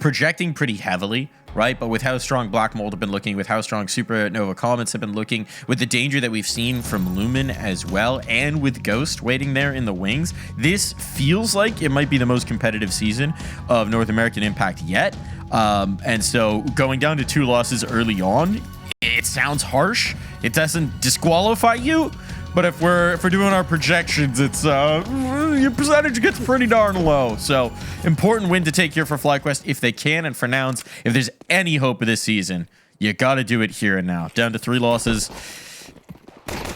projecting pretty heavily, right? But with how strong Black Mold have been looking, with how strong Supernova Comets have been looking, with the danger that we've seen from Lumen as well, and with Ghost waiting there in the wings, this feels like it might be the most competitive season of North American Impact yet. And so going down to 2 losses early on, it sounds harsh. It doesn't disqualify you. But if we're doing our projections, it's your percentage gets pretty darn low. So important win to take here for FlyQuest if they can, and for Nouns, if there's any hope of this season, you got to do it here and now. Down to 3 losses.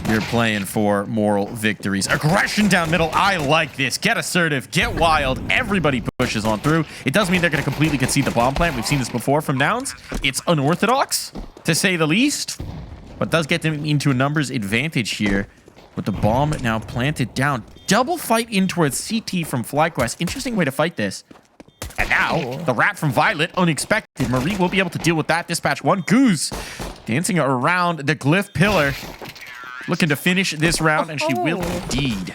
You're playing for moral victories. Aggression down middle. I like this. Get assertive. Get wild. Everybody pushes on through. It does mean they're going to completely concede the bomb plant. We've seen this before from Nouns. It's unorthodox, to say the least, but does get them into a numbers advantage here. With the bomb now planted down. Double fight in towards CT from FlyQuest. Interesting way to fight this. And now, the rat from Violet, unexpected. Marie will be able to deal with that. Dispatch 1. Goose dancing around the glyph pillar. Looking to finish this round, and she will indeed.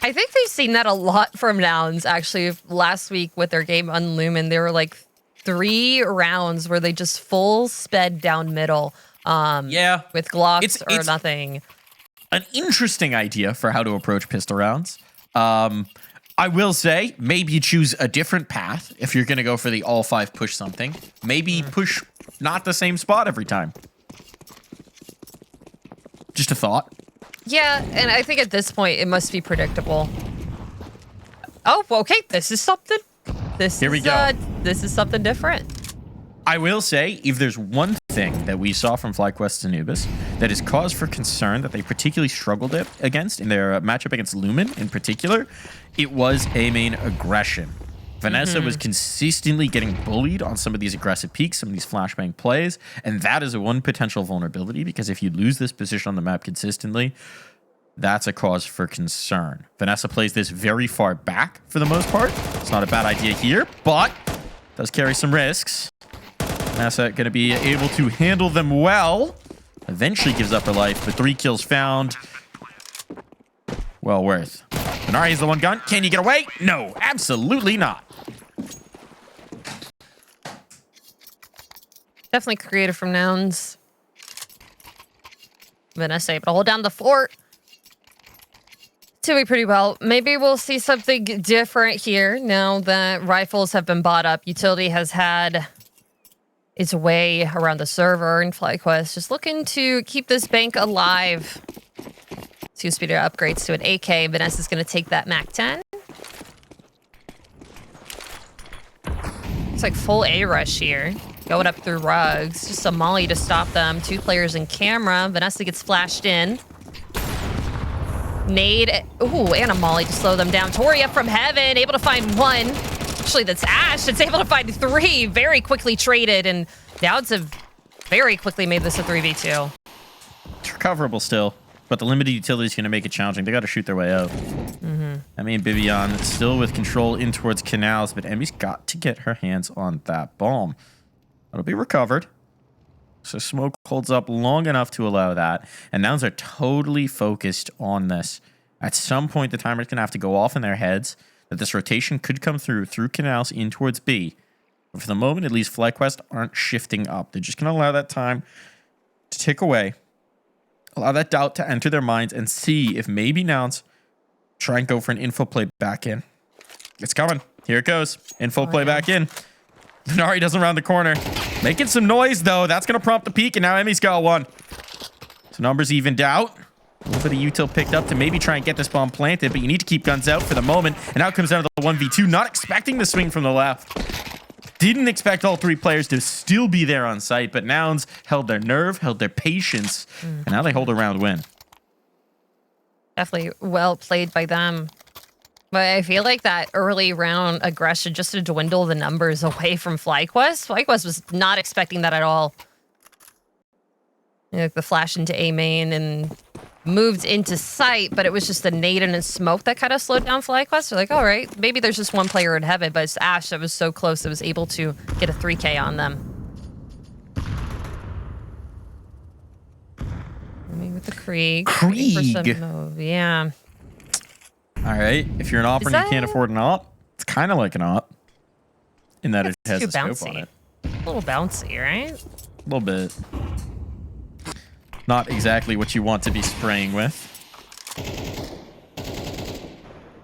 I think they've seen that a lot from Nouns, actually. Last week with their game on Lumen, there were like 3 rounds where they just full sped down middle. Yeah. With Glocks or nothing. An interesting idea for how to approach pistol rounds. I will say, maybe choose a different path if you're going to go for the all 5 push something. Maybe push not the same spot every time. Just a thought. Yeah, and I think at this point, it must be predictable. Oh, okay, this is something. Here we go. This is something different. I will say, if there's one thing that we saw from FlyQuest Anubis that is cause for concern that they particularly struggled against in their matchup against Lumen in particular, it was A main aggression. Vanessa was consistently getting bullied on some of these aggressive peaks, some of these flashbang plays, and that is one potential vulnerability, because if you lose this position on the map consistently, that's a cause for concern. Vanessa plays this very far back for the most part. It's not a bad idea here, but does carry some risks. Vanessa going to be able to handle them well. Eventually gives up her life, but 3 kills found. Well worth. Benari is the one gun. Can you get away? No, absolutely not. Definitely creative from Nouns. Vanessa able to hold down the fort. Doing pretty well. Maybe we'll see something different here now that rifles have been bought up. Utility has had its way around the server, and FlyQuest just looking to keep this bank alive. 2-speeder upgrades to an AK. Vanessa's going to take that MAC-10. It's like full A rush here. Going up through rugs. Just a molly to stop them. 2 players in camera. Vanessa gets flashed in. Nade. Ooh, and a molly to slow them down. Tori up from heaven. Able to find 1. Actually, that's Ash. It's able to find 3. Very quickly traded. And Nouns have very quickly made this a 3v2. It's recoverable still, but the limited utility is going to make it challenging. They got to shoot their way out. I mean, Bibian still with control in towards canals, but Emmy's got to get her hands on that bomb. It'll be recovered. So smoke holds up long enough to allow that. And Nouns are totally focused on this. At some point, the timer's going to have to go off in their heads that this rotation could come through canals in towards B. But for the moment, at least, FlyQuest aren't shifting up. They're just going to allow that time to tick away. Allow that doubt to enter their minds and see if maybe Nouns try and go for an info play back in. It's coming. Here it goes. Info play back in. Denari doesn't round the corner. Making some noise, though. That's going to prompt the peak, and now Emmy's got 1. So numbers evened out. A little bit of util picked up to maybe try and get this bomb planted, but you need to keep guns out for the moment. And now it comes down to the 1v2. Not expecting the swing from the left. Didn't expect all 3 players to still be there on site, but Nouns held their nerve, held their patience, and now they hold a round win. Definitely well played by them. But I feel like that early round aggression just to dwindle the numbers away from FlyQuest. FlyQuest was not expecting that at all. Like the flash into A main and moved into sight, but it was just a nade and a smoke that kind of slowed down FlyQuest. They're like, all right, maybe there's just 1 player in heaven, but it's Ash that was so close that was able to get a 3K on them. I mean, with the Krieg. Yeah. All right. If you're an op and you can't afford an op, it's kind of like an op. in that it It's has too a scope bouncy. on it. A little bouncy, right? A little bit. Not exactly what you want to be spraying with.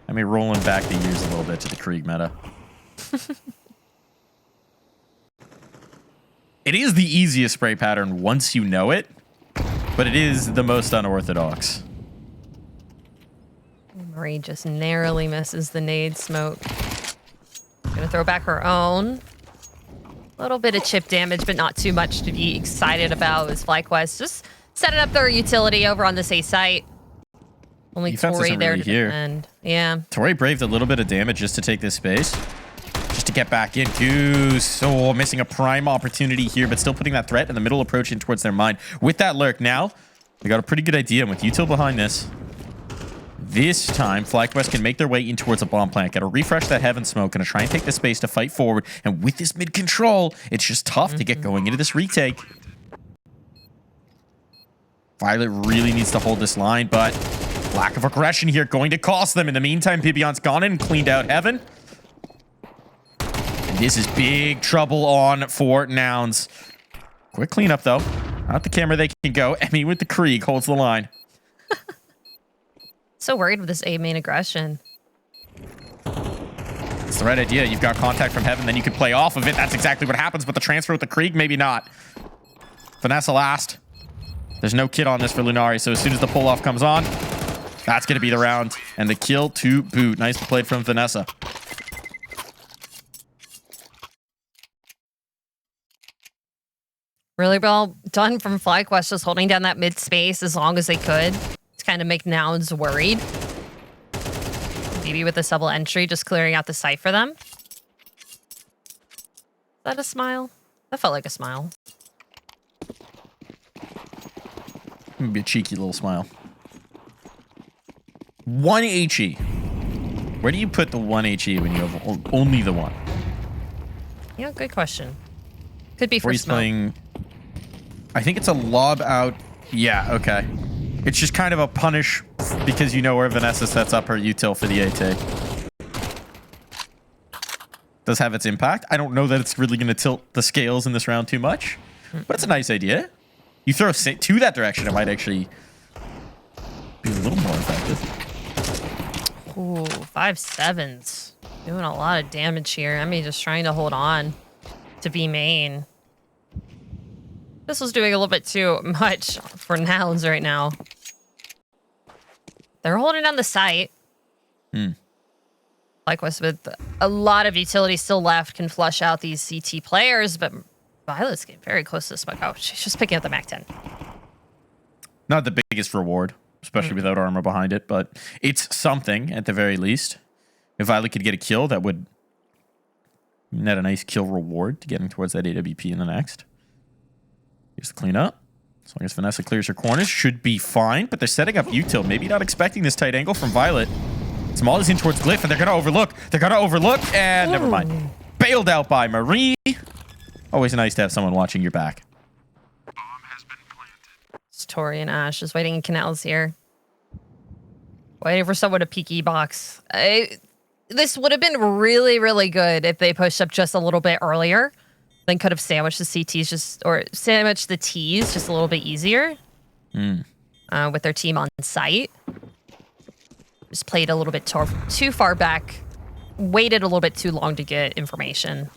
I mean, rolling back the years a little bit to the Krieg meta. It is the easiest spray pattern once you know it, but it is the most unorthodox. Marie just narrowly misses the nade smoke. Gonna throw back her own. A little bit of chip damage, but not too much to be excited about as FlyQuest just setting up their utility over on this A site. Only Defense Tori isn't there really to here. defend. Yeah. Tori braved a little bit of damage just to take this space. Just to get back in. Goose. Oh, missing a prime opportunity here, but still putting that threat in the middle, approaching towards their mine. With that lurk now, they got a pretty good idea. And with util behind this time, FlyQuest can make their way in towards a bomb plant. Got to refresh that heaven smoke. Going to try and take the space to fight forward. And with this mid control, it's just tough to get going into this retake. Violet really needs to hold this line, but lack of aggression here going to cost them. In the meantime, Bibion's gone in and cleaned out heaven. And this is big trouble on for Nouns. Quick cleanup, though. Out the camera they can go. Emmy with the Krieg holds the line. So worried with this A main aggression. It's the right idea. You've got contact from heaven, then you can play off of it. That's exactly what happens, but the transfer with the Krieg, maybe not. Vanessa last. There's no kit on this for Lunari, so as soon as the pull-off comes on, that's going to be the round. And the kill to boot. Nice played from Vanessa. Really well done from FlyQuest, just holding down that mid space as long as they could to kind of make Nouns worried. Maybe with a double entry, just clearing out the site for them. Is that a smile? That felt like a smile. Maybe a cheeky little smile. 1 HE. Where do you put the 1 HE when you have only the one? Yeah, good question. Could be Or for he's smoke. playing... I think it's a lob out. Yeah, okay. It's just kind of a punish because you know where Vanessa sets up her util for the AT. Does have its impact. I don't know that it's really going to tilt the scales in this round too much, but it's a nice idea. You throw to that direction, it might actually be a little more effective. Ooh, 5-7s. Doing a lot of damage here. I mean, just trying to hold on to B main. This was doing a little bit too much for Nouns right now. They're holding down the site. FlyQuest with a lot of utility still left can flush out these CT players, but Violet's getting very close to the smoke. Oh, she's just picking up the MAC-10. Not the biggest reward, especially without armor behind it, but it's something at the very least. If Violet could get a kill, that would net a nice kill reward to getting towards that AWP in the next. Here's the cleanup. As long as Vanessa clears her corners, should be fine, but they're setting up util. Maybe not expecting this tight angle from Violet. Small is in towards Glyph, and they're going to overlook. They're going to overlook, and never mind. Bailed out by Marie. Always nice to have someone watching your back. It's Tori and Ash just waiting in canals here. Waiting for someone to peek E-box. This would have been really, really good if they pushed up just a little bit earlier. Then could have sandwiched the CTs just, or sandwiched the Ts just a little bit easier. With their team on site. Just played a little bit too far back. Waited a little bit too long to get information.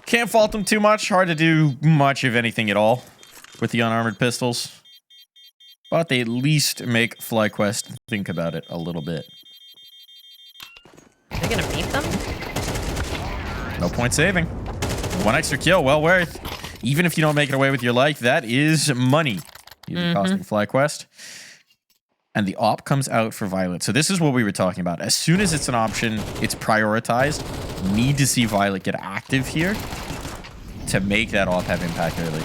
Can't fault them too much. Hard to do much of anything at all with the unarmored pistols. But they at least make FlyQuest think about it a little bit. Are they going to beat them? No point saving. One extra kill, well worth. Even if you don't make it away with your life, that is money. Even costing FlyQuest. And the op comes out for Violet. So this is what we were talking about. As soon as it's an option, it's prioritized. Need to see Violet get active here to make that op have impact early.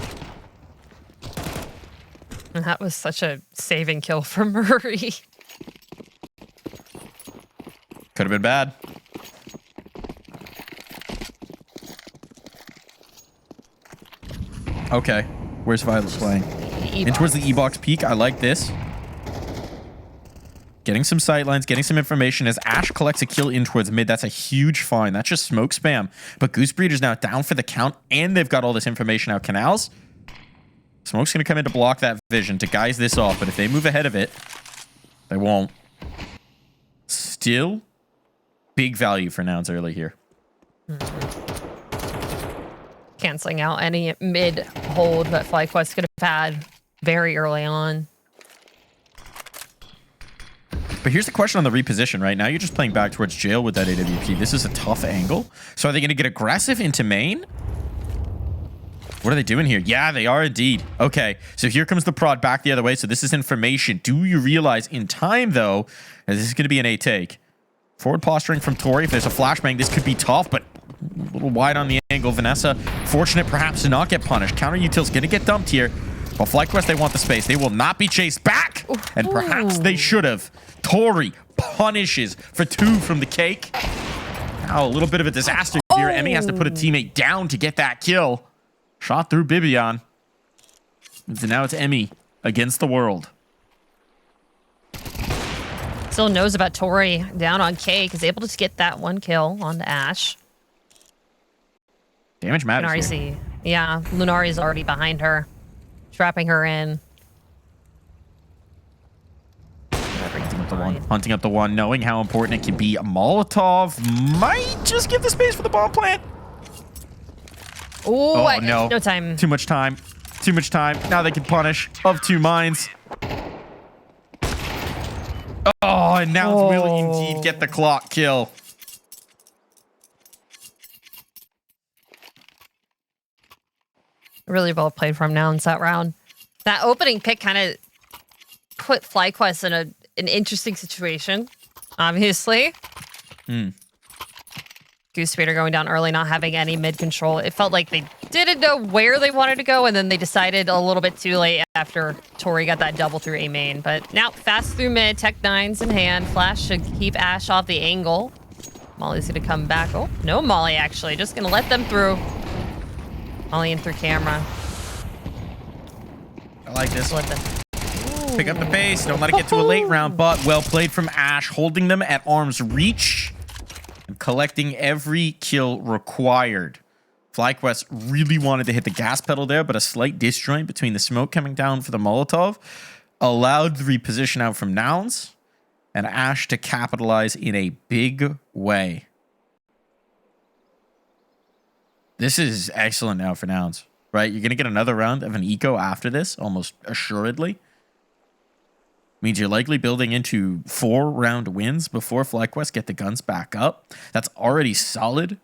And that was such a saving kill for Murray. Could have been bad. Okay. Where's Violet playing? In towards the E-box peak. I like this. Getting some sightlines, getting some information as Ash collects a kill in towards mid. That's a huge find. That's just smoke spam. But Goose Breeder's now down for the count, and they've got all this information out. Canals. Smoke's going to come in to block that vision, to guise this off. But if they move ahead of it, they won't. Still, big value for Nouns early here. Canceling out any mid hold that FlyQuest could have had very early on. But here's the question on the reposition, right? Now you're just playing back towards jail with that AWP. This is a tough angle. So are they going to get aggressive into main? What are they doing here? Yeah, they are indeed. Okay, so here comes the prod back the other way. So this is information. Do you realize in time, though, that this is going to be an A take? Forward posturing from Tori. If there's a flashbang, this could be tough, but a little wide on the angle. Vanessa, fortunate perhaps to not get punished. Counter util's going to get dumped here. But FlyQuest, they want the space. They will not be chased back. And perhaps they should have. Tori punishes for 2 from the cake. Now a little bit of a disaster here. Emmy has to put a teammate down to get that kill. Shot through Bibian. So now it's Emmy against the world. Still knows about Tori down on Cake. Is able to get that 1 kill on the Ash. Damage matters here. Yeah, Lunari's already behind her. Trapping her in. Hunting up the one, knowing how important it can be. Molotov might just give the space for the bomb plant. Ooh, oh, no. No time. Too much time. Too much time. Now they can punish. Of 2 mines. Oh, and Nouns will indeed get the clock kill. Really well played from Nouns that round. That opening pick kind of put FlyQuest in an interesting situation, obviously. Goose Breeder going down early, not having any mid control. It felt like they didn't know where they wanted to go, and then they decided a little bit too late after Tori got that double through A main. But now fast through mid, Tech 9's in hand. Flash should keep Ash off the angle. Molly's going to come back. Oh, no Molly, actually. Just going to let them through. Molly in through camera. I like this one. Pick up the pace. Don't let it get to a late round, but well played from Ash, holding them at arm's reach and collecting every kill required. FlyQuest really wanted to hit the gas pedal there, but a slight disjoint between the smoke coming down for the Molotov allowed the reposition out from Nouns and Ash to capitalize in a big way. This is excellent now for Nouns, right? You're going to get another round of an eco after this, almost assuredly. Means you're likely building into 4-round wins before FlyQuest get the guns back up. That's already solid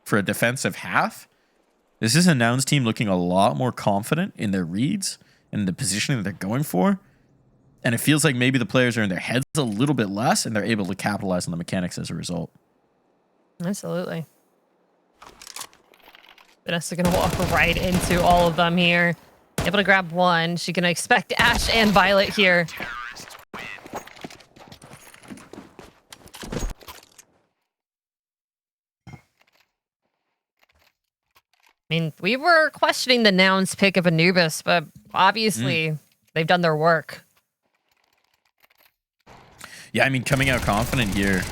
for a defensive half. This is a Nouns team looking a lot more confident in their reads and the positioning that they're going for. And it feels like maybe the players are in their heads a little bit less and they're able to capitalize on the mechanics as a result. Absolutely. Vanessa gonna walk right into all of them here. Able to grab one. She's gonna expect Ash and Violet here. I mean, we were questioning the Nouns pick of Anubis, but obviously they've done their work. Yeah, I mean, coming out confident here.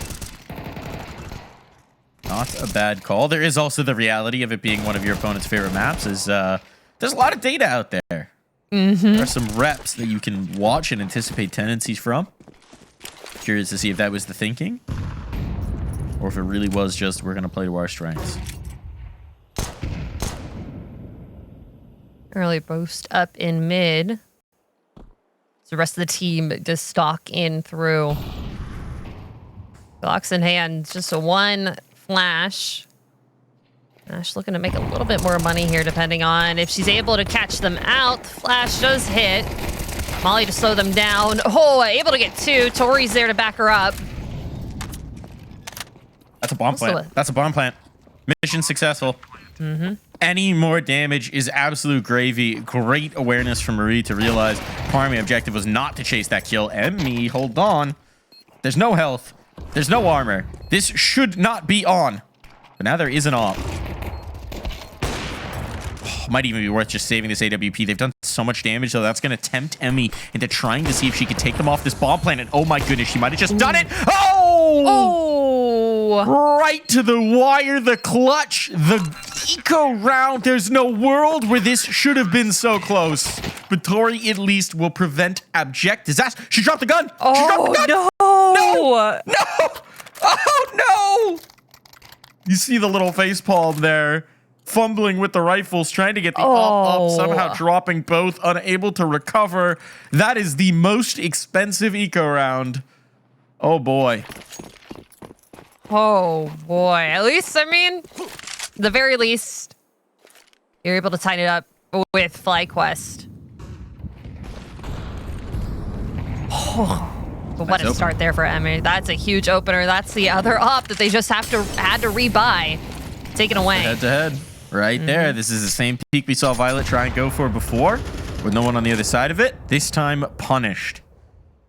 Not a bad call. There is also the reality of it being one of your opponent's favorite maps is there's a lot of data out there. There are some reps that you can watch and anticipate tendencies from. Curious to see if that was the thinking or if it really was just we're going to play to our strengths. Early boost up in mid. So the rest of the team just stalk in through. Glocks in hand. Just a one flash. Ash looking to make a little bit more money here, depending on if she's able to catch them out. Flash does hit. Molly to slow them down. Oh, able to get 2. Tori's there to back her up. That's a bomb plant. That's a bomb plant. Mission successful. Any more damage is absolute gravy. Great awareness from Marie to realize primary objective was not to chase that kill. Emmy, hold on. There's no health. There's no armor. This should not be on. But now there is an op. Might even be worth just saving this AWP. They've done so much damage, though. That's going to tempt Emmy into trying to see if she could take them off this bomb planet. Oh my goodness, she might have just done it. Oh! Right to the wire, the clutch, the eco round. There's no world where this should have been so close. But Tori at least will prevent abject disaster. She dropped the gun. Oh, she dropped the gun. no! No! Oh, no! You see the little facepalm there, fumbling with the rifles, trying to get the up, somehow dropping both, unable to recover. That is the most expensive eco round. Oh, boy. Oh, boy. At least, I mean, the very least, you're able to tighten it up with FlyQuest. Oh. But what a start there for Emmy. That's a huge opener. That's the other op that they just had to rebuy. Taken away. Head to head. Right there. This is the same peak we saw Violet try and go for before, with no one on the other side of it. This time punished.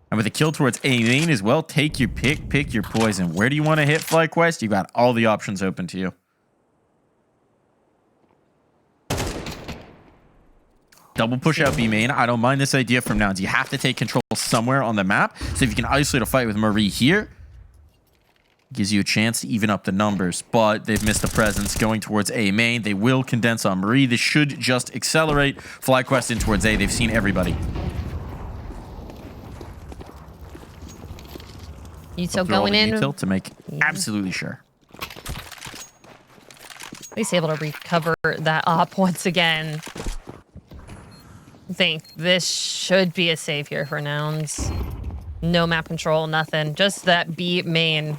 And with a kill towards A main as well, take your pick, pick your poison. Where do you want to hit FlyQuest? You've got all the options open to you. Double push out B main. I don't mind this idea from Nouns. You have to take control somewhere on the map. So if you can isolate a fight with Marie here, gives you a chance to even up the numbers. But they've missed the presence going towards A main. They will condense on Marie. This should just accelerate FlyQuest in towards A. They've seen everybody. Util going in. Util to make absolutely sure. At least able to recover that op once again. I think this should be a save here for Nouns. No map control, nothing. Just that B main.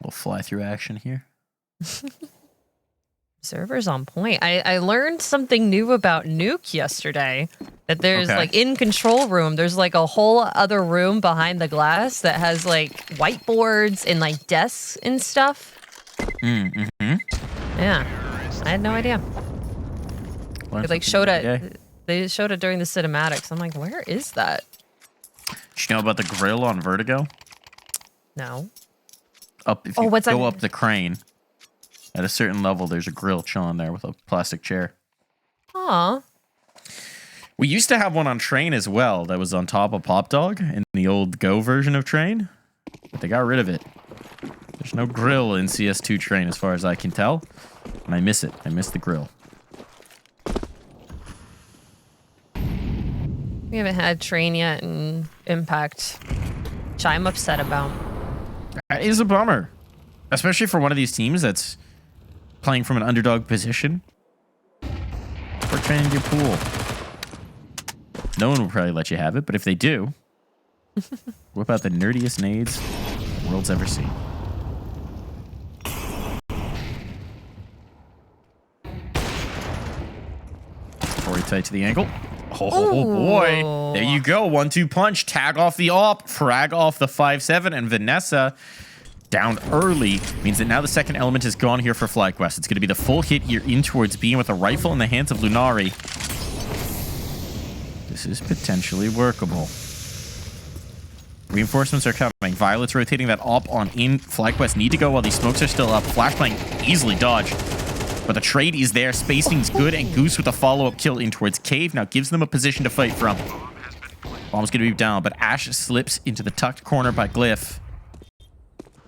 Little fly through action here. Server's on point. I learned something new about Nuke yesterday. That there's like in control room, there's like a whole other room behind the glass that has like whiteboards and like desks and stuff. Yeah, I had no idea. They like showed it. They showed it during the cinematics. I'm like, where is that? Did you know about the grill on Vertigo? No. Up if you go up the crane. At a certain level, there's a grill chilling there with a plastic chair. Aw. We used to have one on Train as well that was on top of Pop Dog in the old Go version of Train, but they got rid of it. There's no grill in CS2 Train as far as I can tell, and I miss it. I miss the grill. We haven't had Train yet in Impact, which I'm upset about. That is a bummer, especially for one of these teams that's playing from an underdog position. Or training your pool. No one will probably let you have it, but if they do, whip out the nerdiest nades the world's ever seen. Very tight to the ankle. Oh boy. There you go. 1-2 punch. Tag off the op. Frag off the 5-7. And Vanessa down early means that now the second element is gone here for FlyQuest. It's going to be the full hit here in towards B with a rifle in the hands of Lunari. This is potentially workable. Reinforcements are coming. Violet's rotating that op on in. FlyQuest need to go while these smokes are still up. Flashbang easily dodged. But the trade is there. Spacing's good. And Goose with a follow-up kill in towards Cave. Now gives them a position to fight from. Bomb's going to be down. But Ash slips into the tucked corner by Glyph.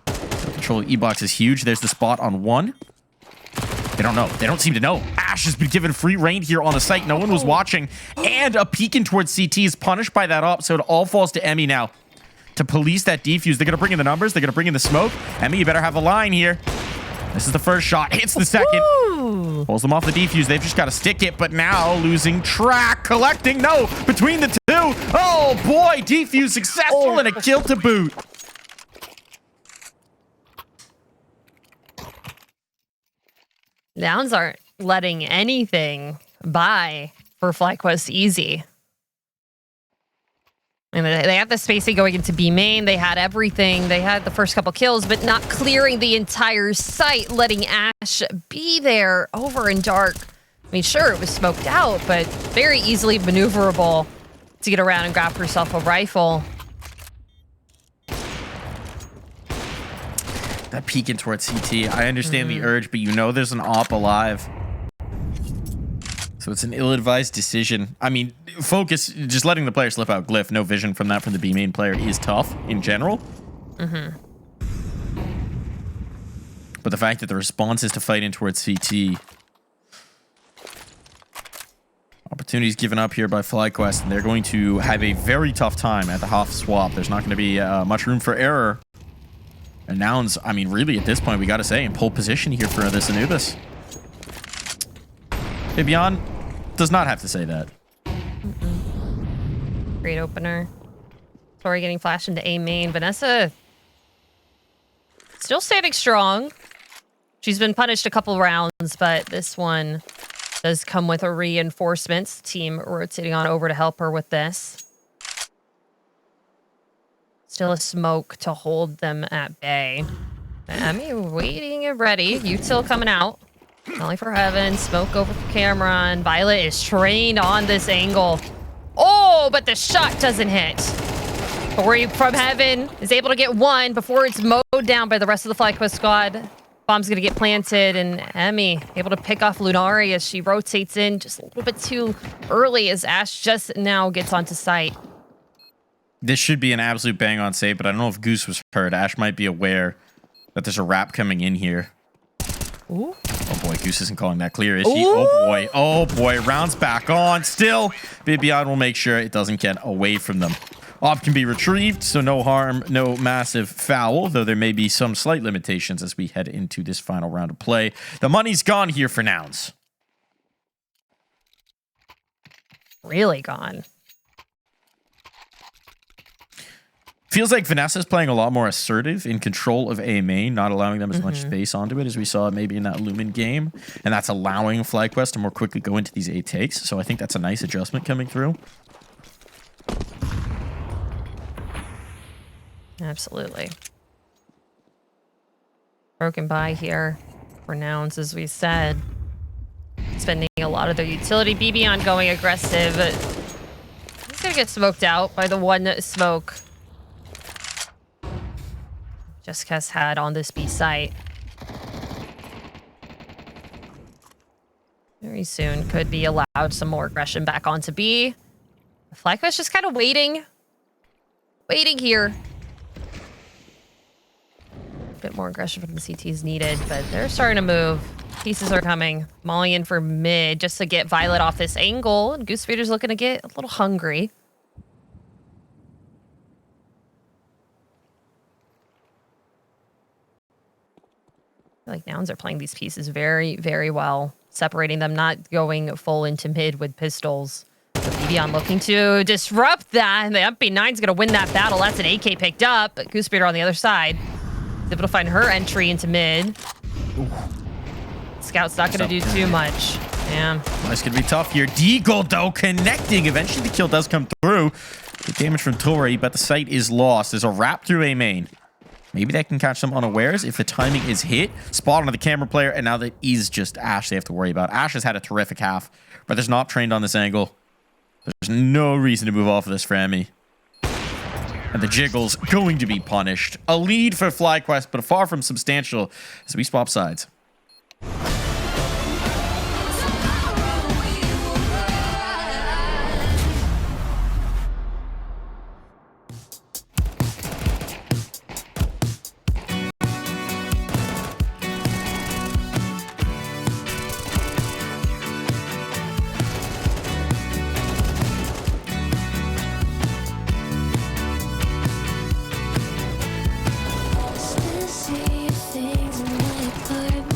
The control E-box is huge. There's the spot on one. They don't know. They don't seem to know. Ash has been given free reign here on the site. No one was watching. And a peek in towards CT is punished by that op. So it all falls to Emmy now to police that defuse. They're going to bring in the numbers. They're going to bring in the smoke. Emmy, you better have a line here. This is the first shot. Hits the second. Pulls them off the defuse. They've just got to stick it. But now losing track. Collecting. No. Between the two. Oh, boy. Defuse successful and a kill to boot. Nouns aren't letting anything by for FlyQuest easy. And they have the spacing going into B main. They had everything. They had the first couple kills, but not clearing the entire site, letting Ash be there over in dark. I mean, sure, it was smoked out, but very easily maneuverable to get around and grab herself a rifle. That peeking towards CT. I understand the urge, but you know there's an op alive. So it's an ill-advised decision. I mean, focus, just letting the player slip out Glyph, no vision from that from the B main player is tough in general. But the fact that the response is to fight in towards CT. Opportunities given up here by FlyQuest, and they're going to have a very tough time at the half swap. There's not going to be much room for error. And Nouns, I mean, really at this point, we got to say, in pole position here for this Anubis. Bibian does not have to say that. Great opener. Tori getting flashed into A main. Vanessa still standing strong. She's been punished a couple rounds, but this one does come with a reinforcements. Team rotating on over to help her with this. Still a smoke to hold them at bay. Emmy waiting and ready. Util coming out. Calling for Heaven. Smoke over for Cameron. Violet is trained on this angle. Oh, but the shot doesn't hit. Tori from Heaven is able to get one before it's mowed down by the rest of the FlyQuest squad. Bomb's going to get planted, and Emmy able to pick off Lunari as she rotates in just a little bit too early as Ash just now gets onto site. This should be an absolute bang-on save, but I don't know if Goose was hurt. Ash might be aware that there's a wrap coming in here. Ooh. Oh boy, Goose isn't calling that clear, is he? Oh boy, rounds back on. Still, Bibian will make sure it doesn't get away from them. Op can be retrieved, so no harm, no massive foul, though there may be some slight limitations as we head into this final round of play. The money's gone here for Nouns. Really gone. Feels like Vanessa's playing a lot more assertive in control of A main, not allowing them as much space onto it as we saw maybe in that Lumen game. And that's allowing FlyQuest to more quickly go into these A takes. So I think that's a nice adjustment coming through. Absolutely. Broken by here for Nouns, as we said. Spending a lot of their utility. BB on going aggressive. He's going to get smoked out by the one smoke Jessica's had on this B site. Very soon could be allowed some more aggression back onto B. FlyQuest just kind of waiting. Waiting here. A bit more aggression from the CT is needed, but they're starting to move. Pieces are coming. Molly in for mid just to get Violet off this angle. And Goose Feeder's looking to get a little hungry. I feel like Nouns are playing these pieces very, very well. Separating them, not going full into mid with pistols. Bibian looking to disrupt that. And the MP9's going to win that battle. That's an AK picked up. But Goose Feeder on the other side is able to find her entry into mid. Ooh. Scout's not going to do too much. Yeah. That's going to be tough here. Deagle, though, connecting. Eventually, the kill does come through. The damage from Tori, but the site is lost. There's a wrap through A main. Maybe they can catch them unawares if the timing is hit. Spot onto the camera player, and now that is just Ash they have to worry about. Ash has had a terrific half, but there's not trained on this angle. There's no reason to move off of this for Emmy. And the Jiggle's going to be punished. A lead for FlyQuest, but far from substantial as we swap sides. Things and my part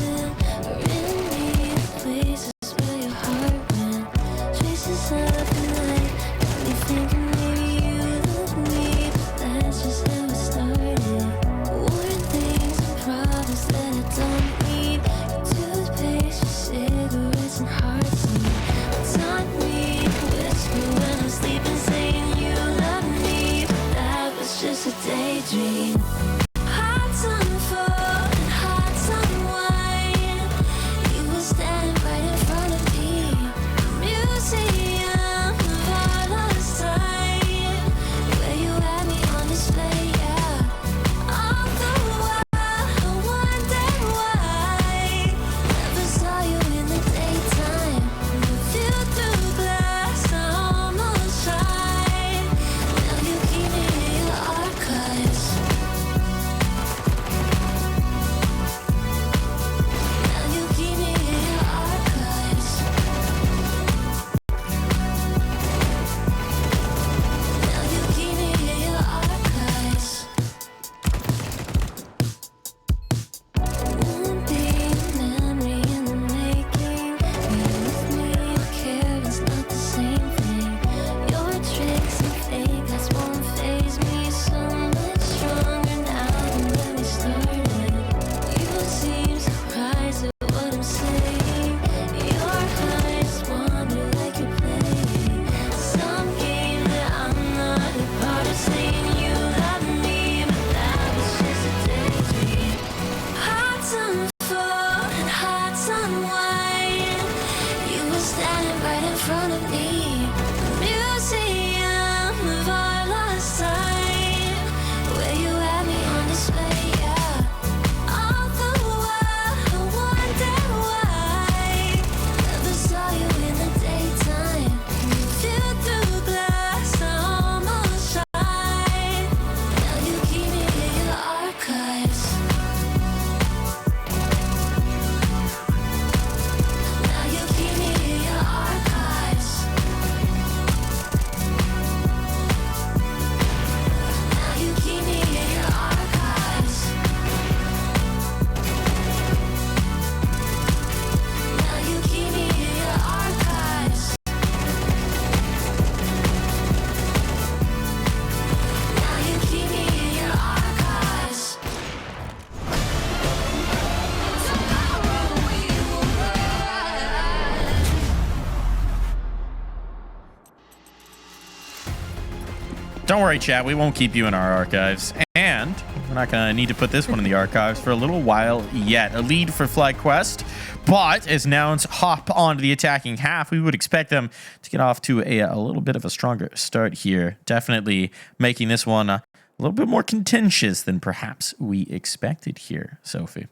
Don't worry, chat. We won't keep you in our archives. And we're not going to need to put this one in the archives for a little while yet. A lead for FlyQuest. But as Nouns hop onto the attacking half, we would expect them to get off to a little bit of a stronger start here. Definitely making this one a little bit more contentious than perhaps we expected here, Sophie.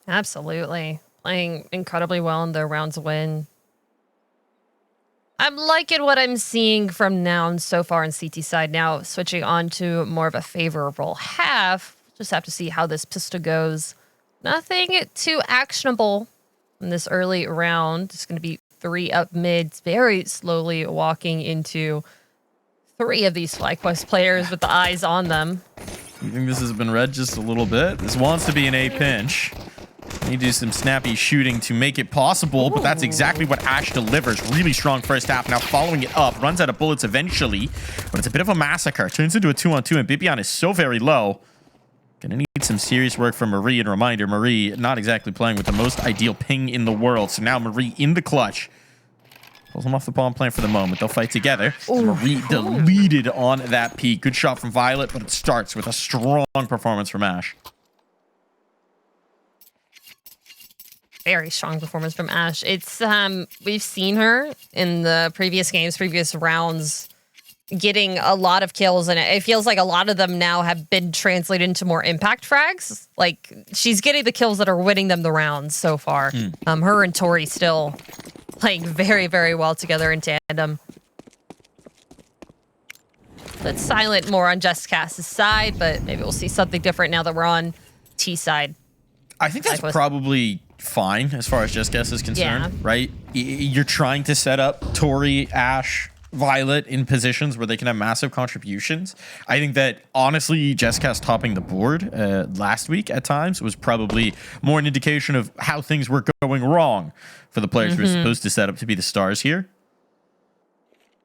Absolutely. Playing incredibly well in their rounds win. I'm liking what I'm seeing from Nouns so far on CT side. Now switching on to more of a favorable half. Just have to see how this pistol goes. Nothing too actionable in this early round. It's going to be 3 up mids, very slowly walking into 3 of these FlyQuest players with the eyes on them. You think this has been read just a little bit? This wants to be an A pinch. Need to do some snappy shooting to make it possible, but that's exactly what Ash delivers. Really strong first half. Now following it up, runs out of bullets eventually, but it's a bit of a massacre. Turns into a 2-on-2, and Bibian is so very low. Gonna need some serious work from Marie. And reminder, Marie not exactly playing with the most ideal ping in the world. So now Marie in the clutch. Pulls him off the bomb plan for the moment. They'll fight together. Marie deleted on that peak. Good shot from Violet, but it starts with a strong performance from Ash. Very strong performance from Ash. It's we've seen her in the previous games, previous rounds, getting a lot of kills, and it feels like a lot of them now have been translated into more impact frags. Like, she's getting the kills that are winning them the rounds so far. Her and Tori still playing very, very well together in tandem. But Silent more on Jessicas's side, but maybe we'll see something different now that we're on T side. I think that's probably fine as far as Jessica is concerned, right? You're trying to set up Tori, Ash, Violet in positions where they can have massive contributions. I think that honestly, Jessica's topping the board last week at times was probably more an indication of how things were going wrong for the players who were supposed to set up to be the stars here.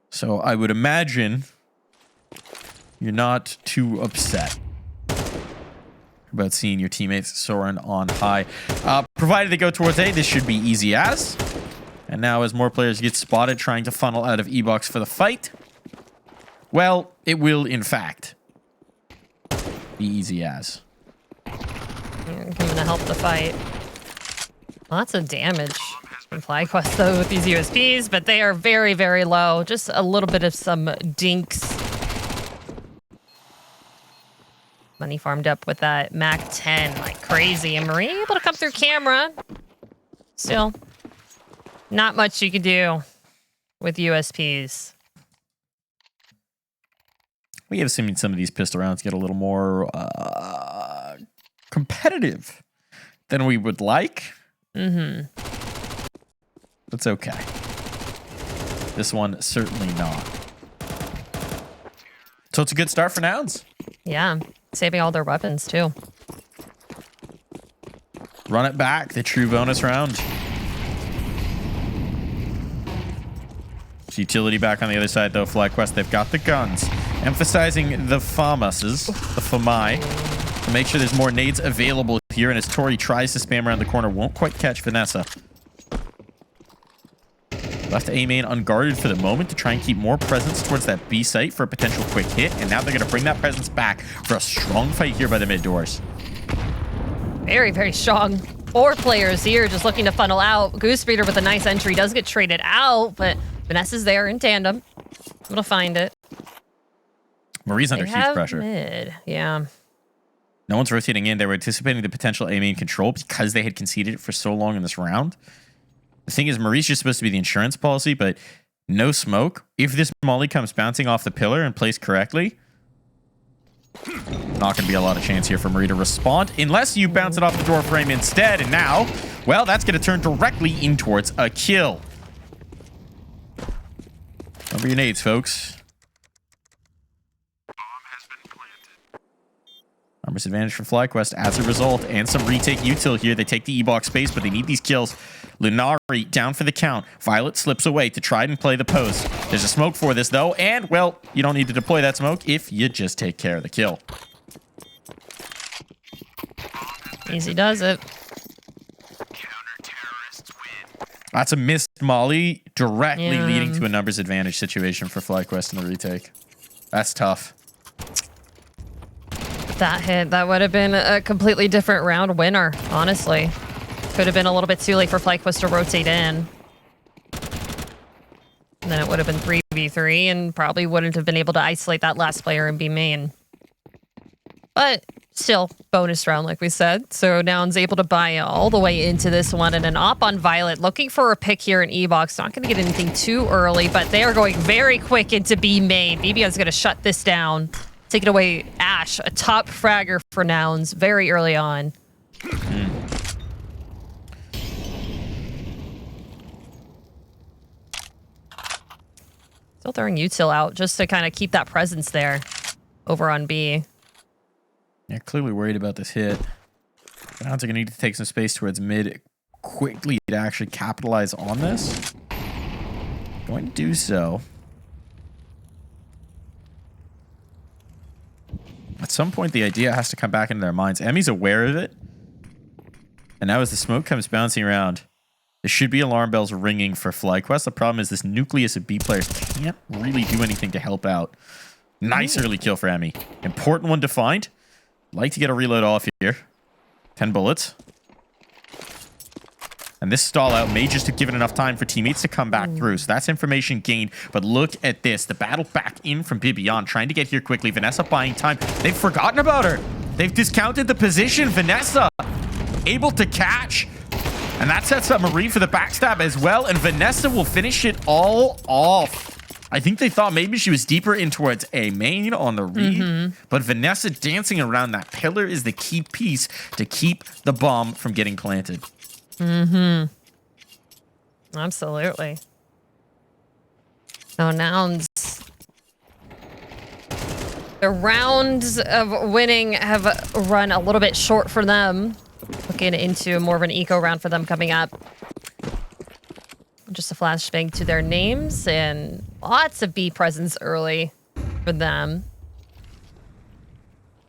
So I would imagine you're not too upset about seeing your teammates soaring on high. Provided they go towards A, this should be easy as. And now as more players get spotted trying to funnel out of E-Box for the fight, well, it will in fact be easy as. Coming to help the fight. Lots of damage from FlyQuest though with these USPs, but they are very, very low. Just a little bit of some dinks. Money farmed up with that Mac 10 like crazy, and Marie able to come through camera. Still, not much you can do with USPs. We have seen some of these pistol rounds get a little more competitive than we would like. That's okay. This one, certainly not. So it's a good start for Nouns. Yeah, saving all their weapons too. Run it back, the true bonus round. Utility back on the other side though. FlyQuest, they've got the guns. Emphasizing the FAMASs, the FAMI, to make sure there's more nades available here. And as Tori tries to spam around the corner, won't quite catch Vanessa. Left A main unguarded for the moment to try and keep more presence towards that B site for a potential quick hit. And now they're going to bring that presence back for a strong fight here by the mid doors. Very, very strong. 4 players here just looking to funnel out. Goosebreeder with a nice entry does get traded out, but Vanessa's there in tandem. Able to find it. Marie's under huge pressure. Mid. Yeah. No one's rotating in. They were anticipating the potential A main control because they had conceded it for so long in this round. The thing is, Marie's just supposed to be the insurance policy, but no smoke. If this molly comes bouncing off the pillar and placed correctly, not going to be a lot of chance here for Marie to respond unless you bounce it off the door frame instead. And now, well, that's going to turn directly in towards a kill. Cover your nades, folks. Numbers advantage for FlyQuest as a result, and some retake util here. They take the E-Box space, but they need these kills. Lunari down for the count. Violet slips away to try and play the post. There's a smoke for this, though, and, well, you don't need to deploy that smoke if you just take care of the kill. Easy does it. That's a missed molly, directly leading to a numbers advantage situation for FlyQuest in the retake. That's tough. That hit, that would have been a completely different round winner, honestly. Could have been a little bit too late for FlyQuest to rotate in. And then it would have been 3v3 and probably wouldn't have been able to isolate that last player and be main. But still, bonus round, like we said. So Nouns able to buy all the way into this one. And an op on Violet, looking for a pick here in E-Box. Not going to get anything too early, but they are going very quick into B main. BB is going to shut this down. Take it away, Ash, a top fragger for Nouns very early on. Still throwing util out just to kind of keep that presence there over on B. Yeah, clearly worried about this hit. Nouns are going to need to take some space towards mid quickly to actually capitalize on this. Going to do so. At some point, the idea has to come back into their minds. Emmy's aware of it. And now as the smoke comes bouncing around, there should be alarm bells ringing for FlyQuest. The problem is this nucleus of B players can't really do anything to help out. Nice early kill for Emmy. Important one to find. Like to get a reload off here. 10 bullets. And this stall out may just have given enough time for teammates to come back through. So that's information gained. But look at this. The battle back in from Bibion. Trying to get here quickly. Vanessa buying time. They've forgotten about her. They've discounted the position. Vanessa able to catch. And that sets up Marie for the backstab as well. And Vanessa will finish it all off. I think they thought maybe she was deeper in towards A main on the read. But Vanessa dancing around that pillar is the key piece to keep the bomb from getting planted. Absolutely. So Nouns. The rounds of winning have run a little bit short for them. Looking into more of an eco round for them coming up. Just a flashbang to their names and lots of B presence early for them.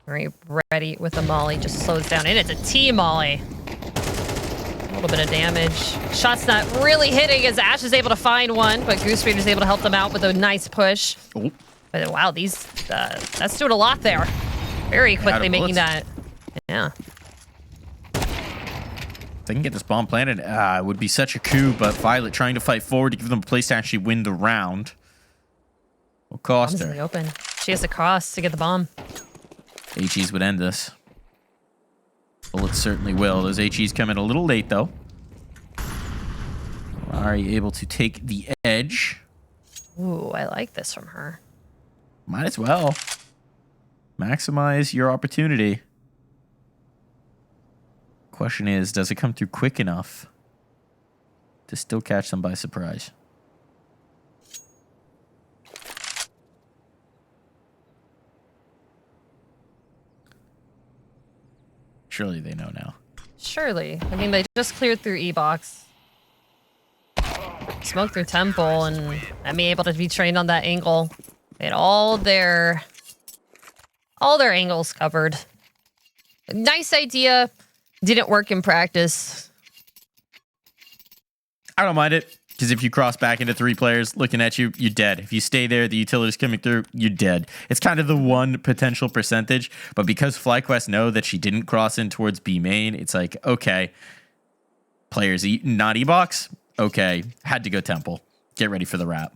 Very ready with a molly, just slows down. And it's a T molly. A little bit of damage. Shot's not really hitting as Ash is able to find one, but Goose Reader is able to help them out with a nice push. Oh. But wow, that's doing a lot there. Very quickly making that. Yeah. If they can get this bomb planted, it would be such a coup, but Violet trying to fight forward to give them a place to actually win the round. Will cost her. Open. She has to cross to get the bomb. HEs would end this. Bullets certainly will. Those HEs come in a little late, though. Are you able to take the edge? Ooh, I like this from her. Might as well. Maximize your opportunity. Question is, does it come through quick enough to still catch them by surprise? Surely they know now. Surely. I mean, they just cleared through E-Box. Smoked through Temple, and Emmy able to be trained on that angle. They had all their angles covered. Nice idea. Didn't work in practice. I don't mind it, because if you cross back into 3 players looking at you, you're dead. If you stay there, the utility's coming through, you're dead. It's kind of the one potential percentage, but because FlyQuest know that she didn't cross in towards B main, it's like, okay, players not E-Box, okay, had to go Temple. Get ready for the wrap.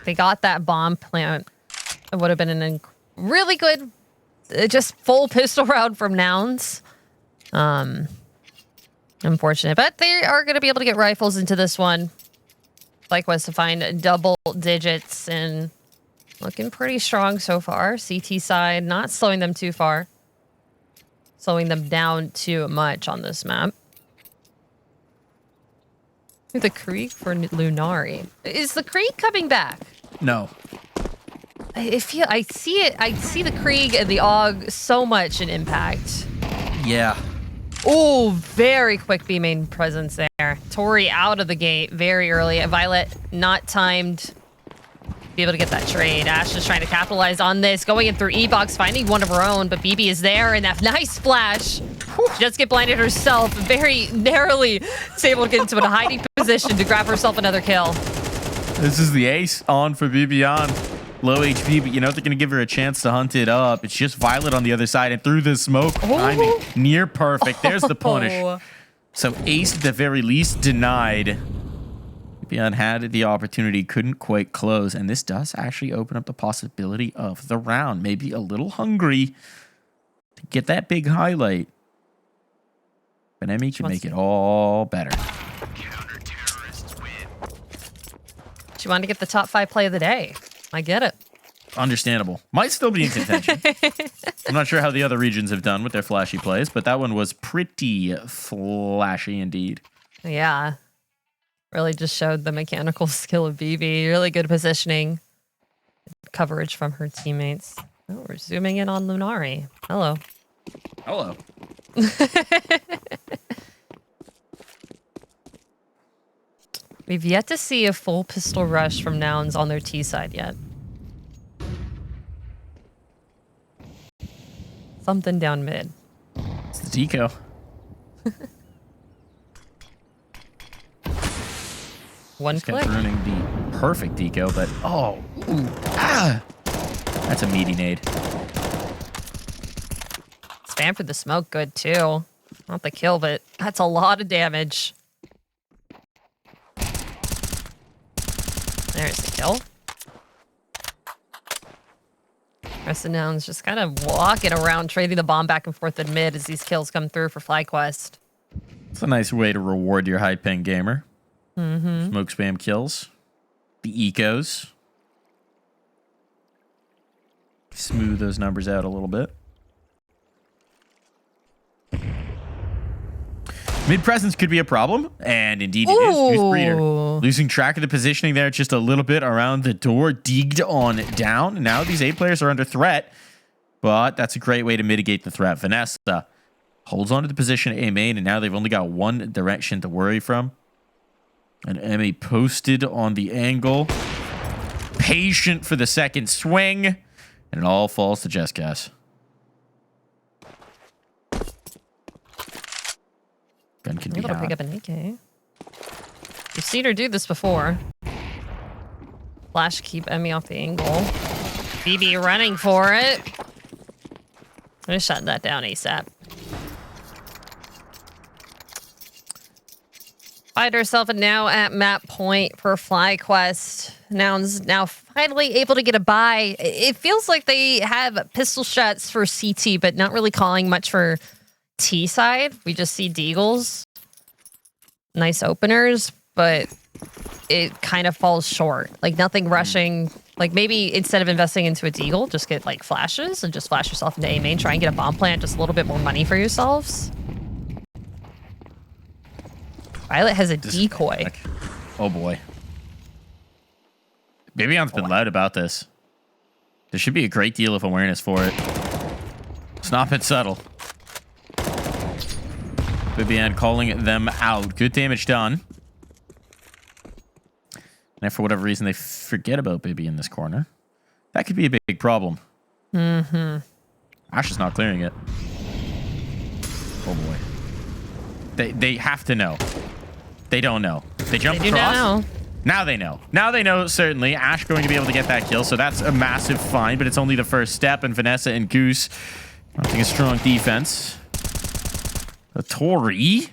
They got that bomb plant. It would have been a really good, just full pistol round from Nouns. Unfortunate, but they are going to be able to get rifles into this one. FlyQuest to find double digits and looking pretty strong so far. CT side, not slowing them too far. Slowing them down too much on this map. The Creek for Lunari. Is the Creek coming back? No. I see it. I see the Krieg and the AUG so much in Impact. Yeah. Oh, very quick B main presence there. Tori out of the gate very early. Violet not timed. Be able to get that trade. Ash is trying to capitalize on this. Going in through E-Box, finding one of her own, but BB is there and that nice flash. She does get blinded herself. Very narrowly is able to get into a hiding position to grab herself another kill. This is the ace on for Bibian. Low HP, but you know they're going to give her a chance to hunt it up. It's just Violet on the other side, and through the smoke, timing near perfect. There's the punish. So ace at the very least denied. Bibian had the opportunity, couldn't quite close, and this does actually open up the possibility of the round. Maybe a little hungry to get that big highlight. But Emmy can make it all better. She wanted to get the top 5 play of the day. I get it. Understandable. Might still be in contention. I'm not sure how the other regions have done with their flashy plays, but that one was pretty flashy indeed. Yeah. Really just showed the mechanical skill of BB. Really good positioning. Coverage from her teammates. Oh, we're zooming in on Lunari. Hello. Hello. We've yet to see a full pistol rush from Nouns on their T side yet. Something down mid. It's the deco. One Just click. kept ruining the perfect deco, but that's a meaty nade. Spam for the smoke, good too. Not the kill, but that's a lot of damage. There's the kill. Rest of Nouns just kind of walking around, trading the bomb back and forth in mid as these kills come through for FlyQuest. It's a nice way to reward your high ping gamer. Smoke spam kills. The ecos. Smooth those numbers out a little bit. Mid presence could be a problem, and indeed it is. Goose Breeder losing track of the positioning there just a little bit around the door, digged on down. Now these A players are under threat, but that's a great way to mitigate the threat. Vanessa holds on to the position A main, and now they've only got one direction to worry from. And Emmy posted on the angle, patient for the second swing, and it all falls to Jesscas. Gun can be able to pick up an AK. You've seen her do this before. Flash keep Emmy off the angle. BB running for it. I'm gonna shut that down ASAP. Find herself now at map point for FlyQuest. Nouns now finally able to get a buy. It feels like they have pistol shots for CT, but not really calling much for T side. We just see Deagles. Nice openers, but it kind of falls short. Like nothing rushing. Like maybe instead of investing into a Deagle, just get like flashes and just flash yourself into A main. Try and get a bomb plant, just a little bit more money for yourselves. Violet has a decoy. Oh boy. Bibian's been loud about this. There should be a great deal of awareness for it. It's not been subtle. Bibian calling them out. Good damage done. And if for whatever reason they forget about Bibi in this corner, that could be a big problem. Ash is not clearing it. Oh boy. They have to know. They don't know. They jump They do across. not know. Now they know. Now they know, certainly. Ash going to be able to get that kill, so that's a massive find, but it's only the first step, and Vanessa and Goose mounting a strong defense. The Tori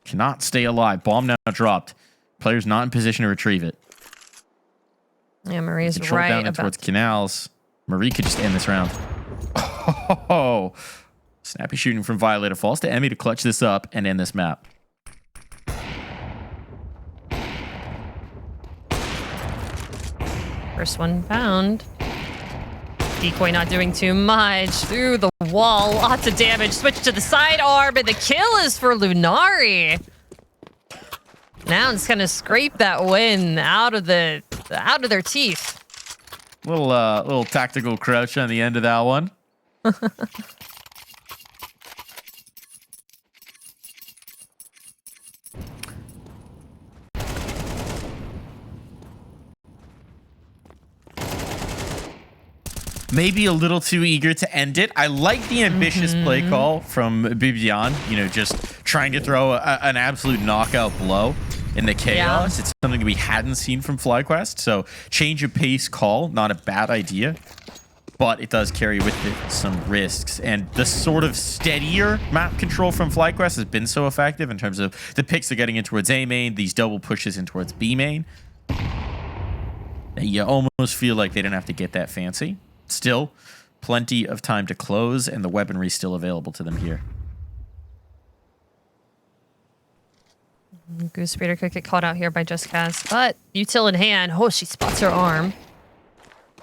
cannot stay alive. Bomb now dropped. Player's not in position to retrieve it. Yeah, Marie's Control right down about towards canals. Marie could just end this round. Oh, snappy shooting from Violet. It falls to Emmy to clutch this up and end this map. First one found. Decoy not doing too much. Through the wall, lots of damage. Switch to the sidearm, and the kill is for Lunari. Nouns gonna scrape that win out of their teeth. Little tactical crouch on the end of that one. maybe a little too eager to end it. I like the ambitious play call from Bibian, you know, just trying to throw an absolute knockout blow in the chaos. It's something we hadn't seen from FlyQuest, so change of pace call, not a bad idea, but it does carry with it some risks. And the sort of steadier map control from FlyQuest has been so effective in terms of the picks they're getting in towards A main, these double pushes in towards B main. You almost feel like they didn't have to get that fancy. Still, plenty of time to close, and the weaponry still available to them here. Goose Speeder could get caught out here by Just Cast, but util in hand. Oh, she spots her arm.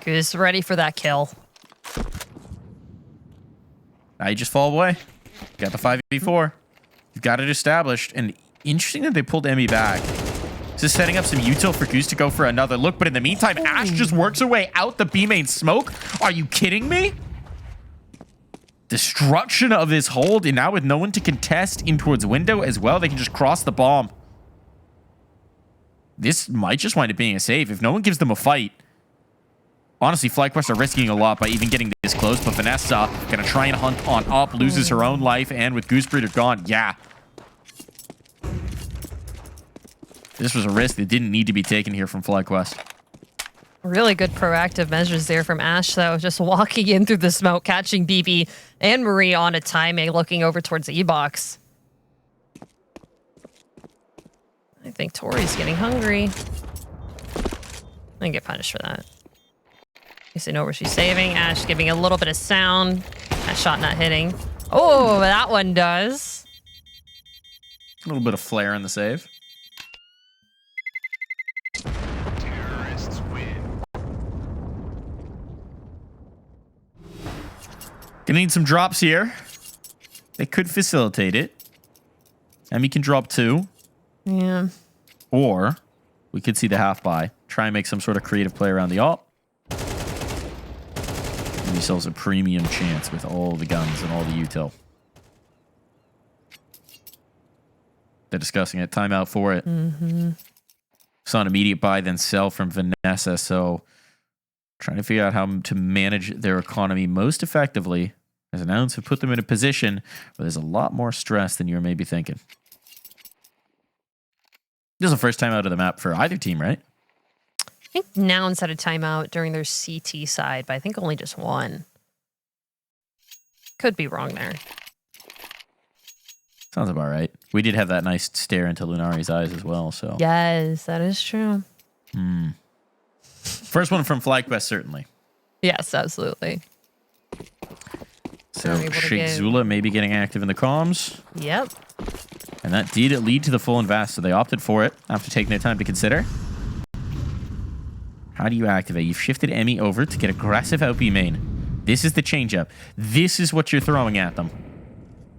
Goose ready for that kill. Now you just fall away. Got the 5v4. You've got it established. And interesting that they pulled Emmy back. This is setting up some util for Goose to go for another look. But in the meantime, Ash just works her way out the B main smoke. Are you kidding me? Destruction of this hold. And now with no one to contest in towards window as well, they can just cross the bomb. This might just wind up being a save. If no one gives them a fight. Honestly, FlyQuest are risking a lot by even getting this close. But Vanessa gonna try and hunt on up. Loses her own life. And with Goose Breeder gone, yeah. This was a risk that didn't need to be taken here from FlyQuest. Really good proactive measures there from Ash, though. Just walking in through the smoke, catching BB and Marie on a timing, looking over towards the E-box. I think Tori's getting hungry. I get punished for that. You see, know where she's saving. Ash giving a little bit of sound. That shot not hitting. Oh, that one does. A little bit of flair in the save. Gonna need some drops here. They could facilitate it. Emmy can drop 2. Yeah. Or we could see the half buy. Try and make some sort of creative play around the alt. Give yourselves a premium chance with all the guns and all the util. They're discussing it. Timeout for it. Saw an immediate buy, then sell from Vanessa. So trying to figure out how to manage their economy most effectively, as Nouns have put them in a position where there's a lot more stress than you're maybe thinking. This is the first time out of the map for either team, right? I think Nouns had a timeout during their CT side, but I think only just one. Could be wrong there. Sounds about right. We did have that nice stare into Lunari's eyes as well, so. Yes, that is true. First one from FlyQuest, certainly. Yes, absolutely. So Sheikh Zula maybe getting active in the comms. Yep. And that did lead to the full invest, so they opted for it after taking their time to consider. How do you activate? You've shifted Emmy over to get aggressive out B main. This is the changeup. This is what you're throwing at them.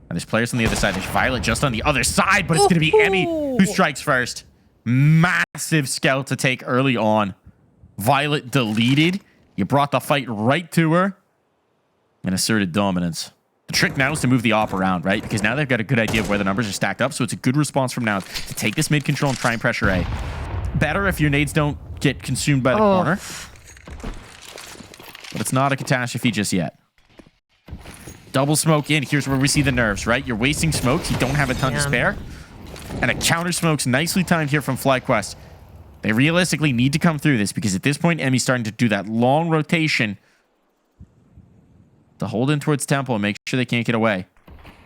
And there's players on the other side. There's Violet just on the other side, but it's going to be Emmy who strikes first. Massive scout to take early on. Violet deleted. You brought the fight right to her and asserted dominance. The trick now is to move the op around, right? Because now they've got a good idea of where the numbers are stacked up, so it's a good response from now to take this mid control and try and pressure A. Better if your nades don't get consumed by the corner. But it's not a catastrophe just yet. Double smoke in. Here's where we see the nerves, right? You're wasting smokes. You don't have a ton to spare. And a counter smoke's nicely timed here from FlyQuest. They realistically need to come through this because at this point, Emmy's starting to do that long rotation to hold in towards Temple and make sure they can't get away.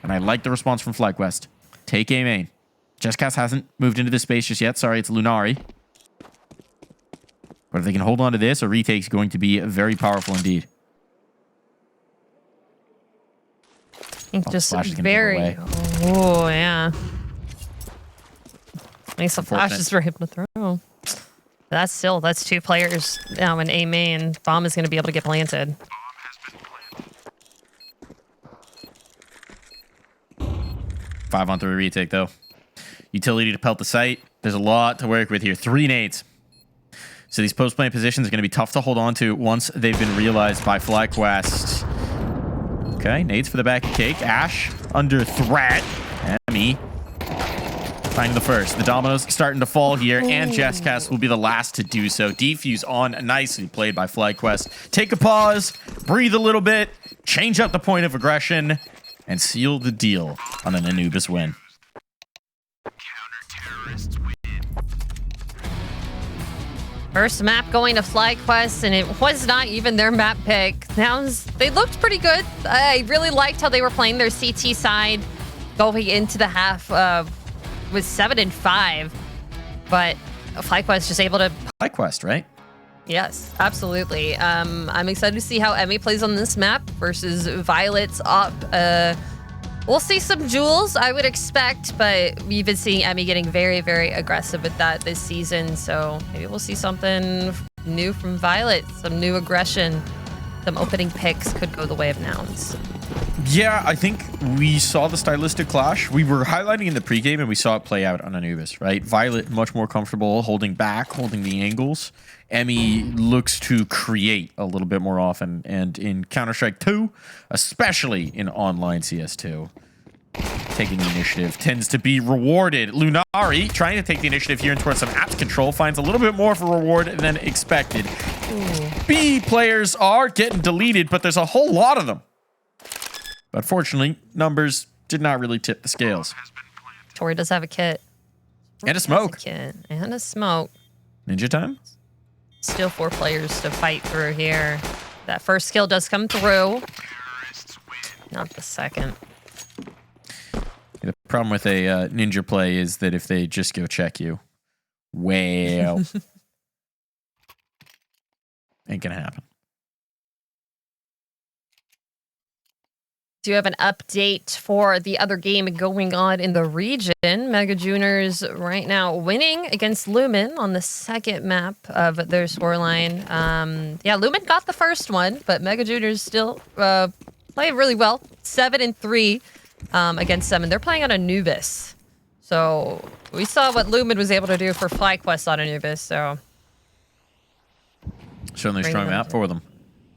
And I like the response from FlyQuest. Take A main. Jesscast hasn't moved into this space just yet. Sorry, it's Lunari. But if they can hold on to this, a retake's going to be very powerful indeed. I think just very... Oh, yeah. Makes the flashes for him to throw. That's 2 players now in A main. Bomb is going to be able to get planted. 5-on-3 retake, though. Utility to pelt the site. There's a lot to work with here. 3 nades. So these post-plant positions are going to be tough to hold on to once they've been realized by FlyQuest. Okay, nades for the back of cake. Ash under threat. Emmy Finding the first. The dominoes starting to fall here, and Jesscast will be the last to do so. Defuse on, nicely played by FlyQuest. Take a pause, breathe a little bit, change up the point of aggression, and seal the deal on an Anubis win. First map going to FlyQuest, and it was not even their map pick. Nouns, they looked pretty good. I really liked how they were playing their CT side going into the half with 7 and 5. But FlyQuest just able to... FlyQuest, right? Yes, absolutely. I'm excited to see how Emmy plays on this map versus Violet's up. We'll see some jewels, I would expect, but we've been seeing Emmy getting very, very aggressive with that this season. So maybe we'll see something new from Violet, some new aggression. Some opening picks could go the way of Nouns. Yeah, I think we saw the stylistic clash. We were highlighting in the pregame, and we saw it play out on Anubis, right? Violet much more comfortable holding back, holding the angles. Emmy looks to create a little bit more often, and in Counter-Strike 2, especially in online CS2, taking the initiative tends to be rewarded. Lunari, trying to take the initiative here and towards some apps control, finds a little bit more of a reward than expected. B players are getting deleted, but there's a whole lot of them. But fortunately, numbers did not really tip the scales. Tori does have a kit. And a smoke. And a smoke. Ninja time? Still 4 players to fight through here. That first kill does come through. Not the second. The problem with a ninja play is that if they just go check you, well, ain't gonna happen. Do you have an update for the other game going on in the region? Mega Juniors right now winning against Lumen on the second map of their scoreline. Yeah, Lumen got the first one, but Mega Juniors still playing really well. 7 and 3 against them, and they're playing on Anubis. So we saw what Lumen was able to do for FlyQuest on Anubis. So certainly a strong map for them.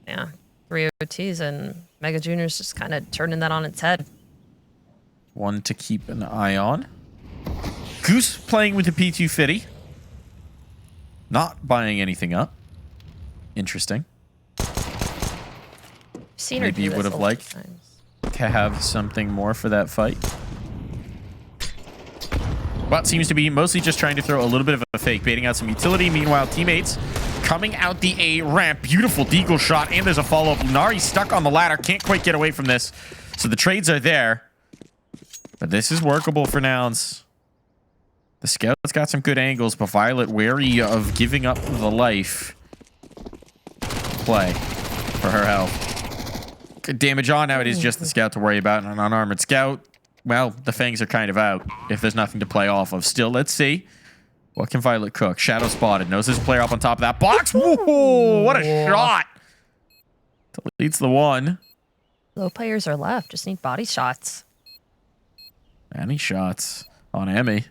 Yeah, 3 OTs and Mega Juniors just kind of turning that on its head. One to keep an eye on. Goose playing with the P250. Not buying anything up. Interesting. Seen her Maybe you would have liked to have something more for that fight. But seems to be mostly just trying to throw a little bit of a fake, baiting out some utility. Meanwhile, teammates coming out the A ramp. Beautiful deagle shot, and there's a follow-up. Lunari stuck on the ladder. Can't quite get away from this. So the trades are there. But this is workable for Nouns. The scout's got some good angles, but Violet wary of giving up the life play for her health. Good damage on. Now it is just the scout to worry about. And an unarmored scout, well, the fangs are kind of out if there's nothing to play off of. Still, let's see. What can Violet cook? Shadow spotted. Knows there's a player up on top of that box. Whoa, what a shot. Deletes the one. Low players are left. Just need body shots. Any shots on Emmy.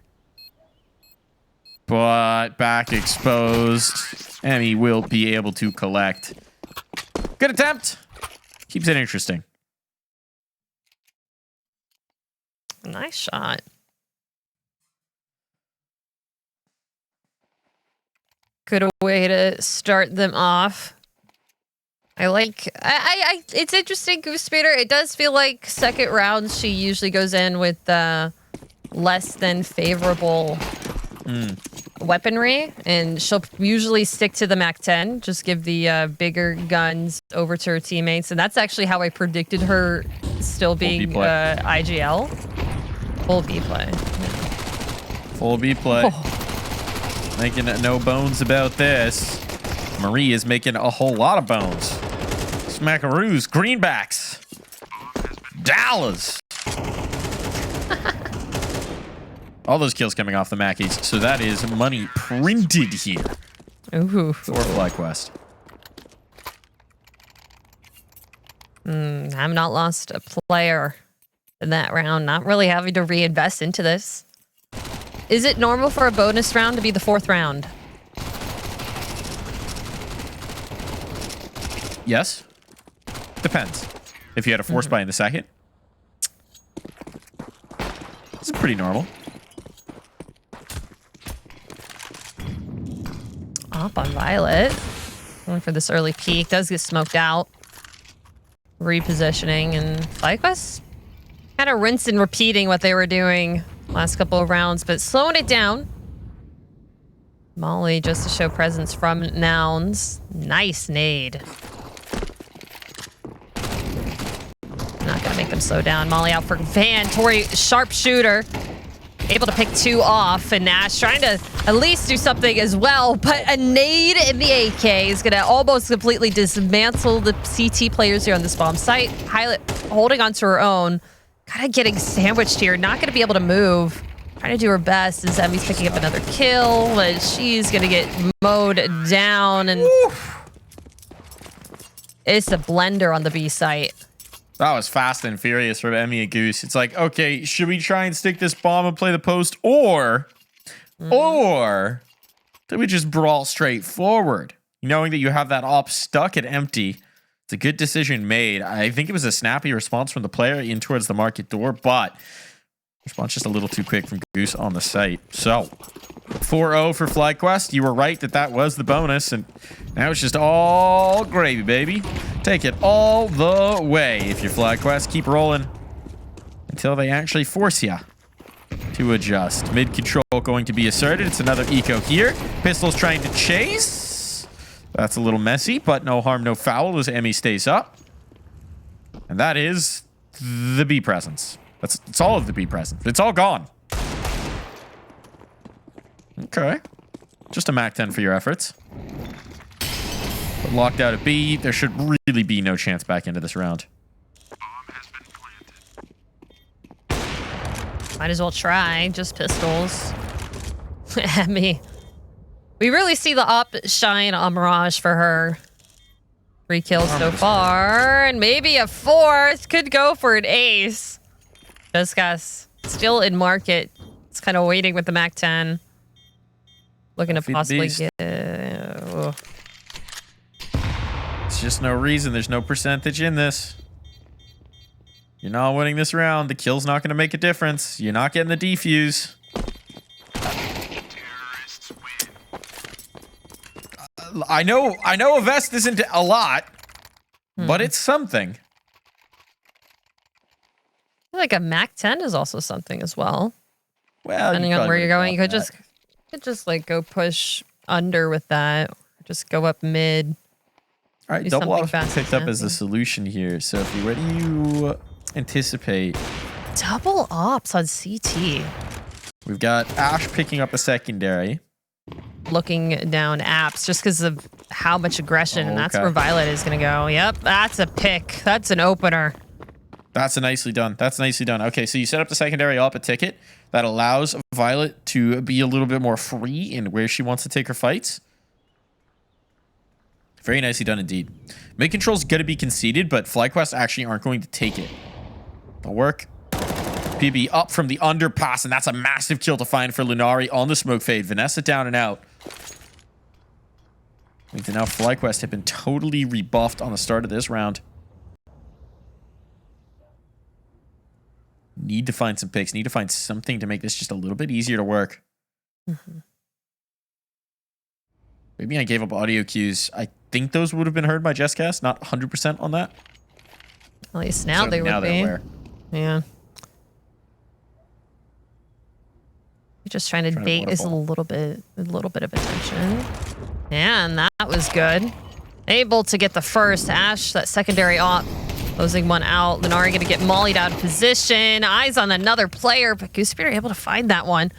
But back exposed. Emmy will be able to collect. Good attempt. Keeps it interesting. Nice shot. Good way to start them off. I like, it's interesting, Goose Speeder. It does feel like second rounds, she usually goes in with less than favorable weaponry, and she'll usually stick to the MAC-10, just give the bigger guns over to her teammates, and that's actually how I predicted her still being IGL. Full B play. Yeah. Full B play. Oh. Making no bones about this. Marie is making a whole lot of bones. Smackaroos, greenbacks, dollars. All those kills coming off the Mackies. So that is money printed here. Ooh. For FlyQuest. I've not lost a player in that round. Not really having to reinvest into this. Is it normal for a bonus round to be the 4th round? Yes. Depends. If you had a force buy in the second. This is pretty normal. Up on Violet. Going for this early peek. Does get smoked out. Repositioning. And FlyQuest kind of rinse and repeating what they were doing last couple of rounds, but slowing it down. Molly just to show presence from Nouns. Nice nade. Not gonna make them slow down. Molly out for Van. Tori, sharpshooter. Able to pick 2 off. And Nash trying to at least do something as well. But a nade in the AK is gonna almost completely dismantle the CT players here on this bomb site. Pilot holding onto her own. Kind of getting sandwiched here. Not gonna be able to move. Trying to do her best as Emmy's picking up another kill. But she's gonna get mowed down. And it's a blender on the B site. That was fast and furious from Emmy and Goose. It's like, okay, should we try and stick this bomb and play the post, or do we just brawl straight forward? Knowing that you have that op stuck at empty, it's a good decision made. I think it was a snappy response from the player in towards the market door, but response just a little too quick from Goose on the site. So 4-0 for FlyQuest. You were right that was the bonus, and now it's just all gravy, baby. Take it all the way if you're FlyQuest. Keep rolling until they actually force you to adjust. Mid control going to be asserted. It's another eco here. Pistol's trying to chase. That's a little messy, but no harm, no foul as Emmy stays up. And that is the B presence. It's all of the B presence. It's all gone. Okay. Just a MAC 10 for your efforts. But locked out at B. There should really be no chance back into this round. Might as well try. Just pistols. Emmy. We really see the op shine on Mirage for her. 3 kills so far. And maybe a 4th. Could go for an ace. Just guys. Still in market. It's kind of waiting with the MAC 10. Looking to possibly get... It's just no reason. There's no percentage in this. You're not winning this round. The kill's not going to make a difference. You're not getting the defuse. I know a vest isn't a lot, but it's something. I feel like a MAC 10 is also something as well. Well, depending on where you're going, you could just like go push under with that. Or just go up mid. All right, double ops picked up as the solution here. So if you were to anticipate double ops on CT, we've got Ash picking up a secondary. Looking down apps just because of how much aggression, and that's where Violet is going to go. Yep, that's a pick. That's an opener. That's nicely done. That's nicely done. Okay, so you set up the secondary op a ticket that allows Violet to be a little bit more free in where she wants to take her fights. Very nicely done indeed. Mid control's going to be conceded, but FlyQuest actually aren't going to take it. It'll work. PB up from the underpass, and that's a massive kill to find for Lunari on the smoke fade. Vanessa down and out. I think that now FlyQuest have been totally rebuffed on the start of this round. Need to find some picks. Need to find something to make this just a little bit easier to work. Maybe I gave up audio cues. I think those would have been heard by Jesscast. Not 100% on that. At least now so they would be. Aware. Yeah. Just trying to bait is a little bit of attention. Yeah, and that was good. Able to get the first. Ash, that secondary op, closing one out. Lunari going to get mollied out of position. Eyes on another player, but Goosebeard able to find that one.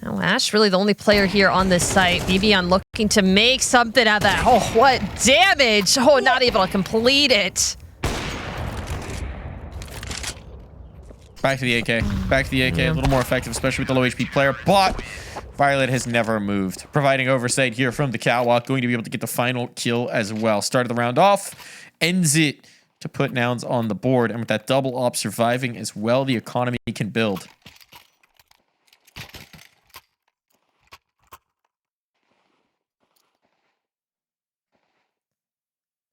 Now Ash really the only player here on this site. BB looking to make something out of that. Oh, what damage! Oh, not able to complete it. Back to the AK. Back to the AK. A little more effective, especially with the low HP player. But Violet has never moved. Providing oversight here from the catwalk. Going to be able to get the final kill as well. Started the round off. Ends it to put Nouns on the board. And with that double op surviving as well, the economy can build.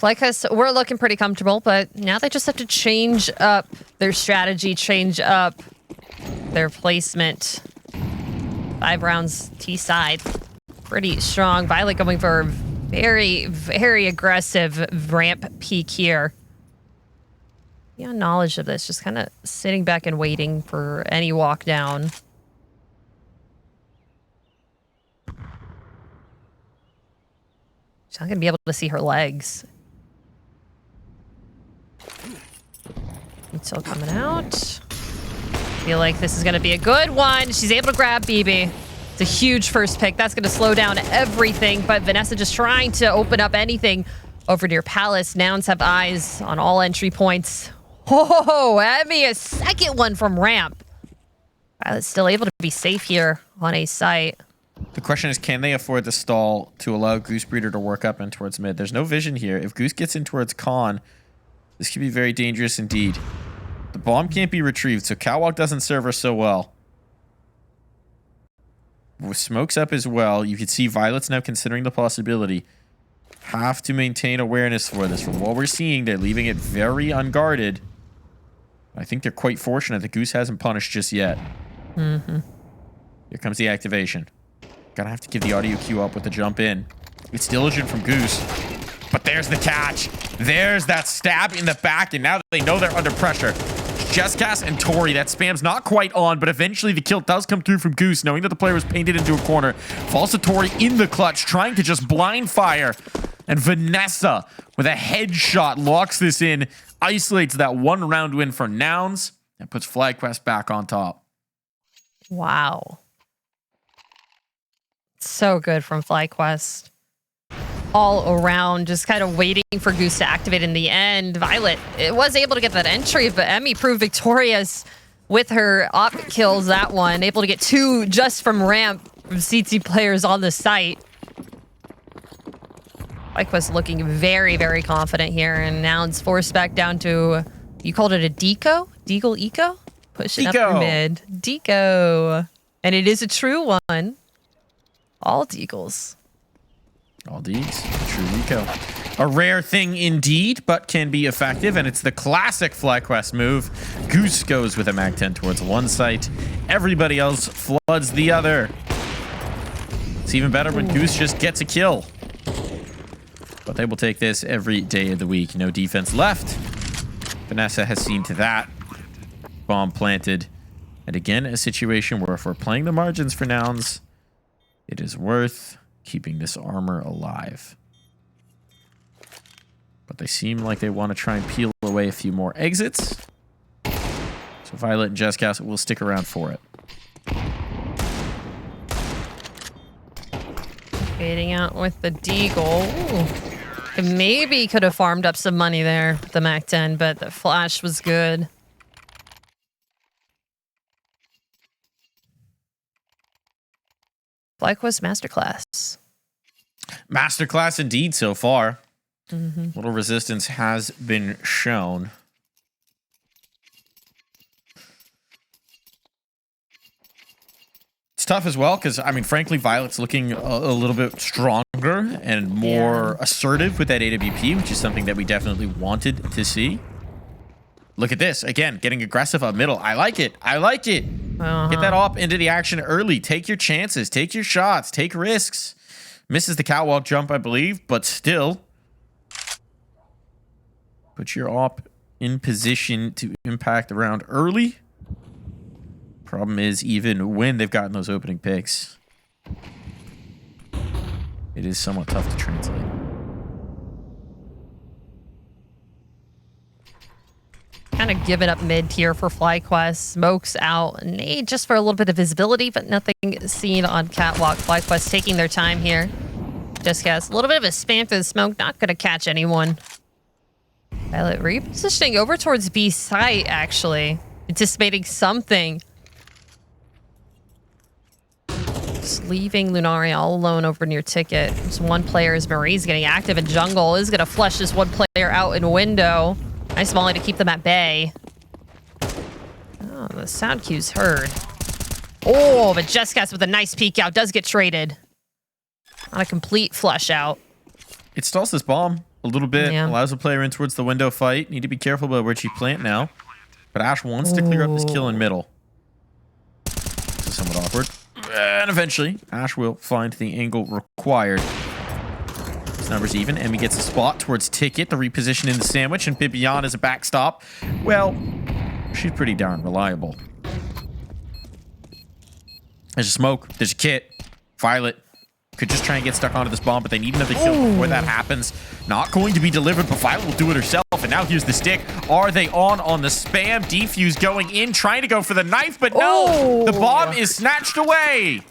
FlyQuest, we're looking pretty comfortable, but now they just have to change up their strategy, change up their placement. 5 rounds T side. pretty strong. Violet going for a very, very aggressive ramp peek here. Beyond knowledge of this, just kind of sitting back and waiting for any walk down. She's not going to be able to see her legs. It's still coming out. Feel like this is going to be a good one. She's able to grab BB. It's a huge first pick. That's going to slow down everything, but Vanessa just trying to open up anything over near Palace. Nouns have eyes on all entry points. Oh, Emmy, a second one from ramp. Violet's still able to be safe here on a site. The question is, can they afford the stall to allow Goose Breeder to work up and towards mid? There's no vision here. If Goose gets in towards Con, this could be very dangerous indeed. The bomb can't be retrieved, so Catwalk doesn't serve her so well. With smokes up as well, you can see Violet's now considering the possibility. Have to maintain awareness for this. From what we're seeing, they're leaving it very unguarded. I think they're quite fortunate that Goose hasn't punished just yet. Mm-hmm. Here comes the activation. Gonna have to give the audio cue up with the jump in. It's diligent from Goose. But there's the catch. There's that stab in the back, and now they know they're under pressure. Jesscast and Tori, that spam's not quite on, but eventually the kill does come through from Goose, knowing that the player was painted into a corner. Falls to Tori in the clutch, trying to just blind fire. And Vanessa, with a headshot, locks this in, isolates that 1 round win for Nouns, and puts FlyQuest back on top. Wow. So good from FlyQuest. All around, just kind of waiting for Goose to activate in the end. Violet was able to get that entry, but Emmy proved victorious with her op kills that one. Able to get 2 just from ramp from CT players on the site. FlyQuest looking very, very confident here, and now it's forced back down to, you called it a deco? Deagle eco? Pushing up your mid. Deco. And it is a true one. All deagles. All D's. True Eco. A rare thing indeed, but can be effective, and it's the classic FlyQuest move. Goose goes with a Mag 10 towards one site. Everybody else floods the other. It's even better when Goose just gets a kill. But they will take this every day of the week. No defense left. Vanessa has seen to that. Bomb planted. And again, a situation where if we're playing the margins for Nouns, it is worth keeping this armor alive. But they seem like they want to try and peel away a few more exits. So Violet and Jesscast will stick around for it. Fading out with the deagle. Maybe could have farmed up some money there with the Mac 10, but the flash was good. FlyQuest Masterclass. Masterclass indeed so far. Little resistance has been shown. It's tough as well because, I mean, frankly, Violet's looking a little bit stronger and more assertive with that AWP, which is something that we definitely wanted to see. Look at this. Again, getting aggressive up middle. I like it. I like it. Get that op into the action early. Take your chances. Take your shots. Take risks. Misses the catwalk jump, I believe, but still. Put your op in position to impact the round early. Problem is, even when they've gotten those opening picks, it is somewhat tough to translate. Kind of give it up mid here for FlyQuest. Smokes out. Nade just for a little bit of visibility, but nothing seen on catwalk. FlyQuest taking their time here. Just guess. A little bit of a spam through the smoke. Not going to catch anyone. Violet repositioning over towards B site, actually. Anticipating something. Just leaving Lunari all alone over near Ticket. Just one player is Marie's getting active in jungle. Is going to flush this one player out in window. Nice volley to keep them at bay. Oh, the sound cue's heard. Oh, but Jesscast with a nice peek out does get traded. On a complete flush out. It stalls this bomb a little bit. Allows the player in towards the window fight. Need to be careful about where she plant now. But Ash wants to clear up this kill in middle. This is somewhat awkward. And eventually, Ash will find the angle required. This number's even. Emmy gets a spot towards Ticket, the reposition in the sandwich, and Bibian is a backstop. Well, she's pretty darn reliable. There's a smoke. There's a kit. Violet could just try and get stuck onto this bomb, but they need another kill before that happens. Not going to be delivered, but Violet will do it herself. And now here's the stick. Are they on the spam? Defuse going in, trying to go for the knife, but no! The bomb is snatched away.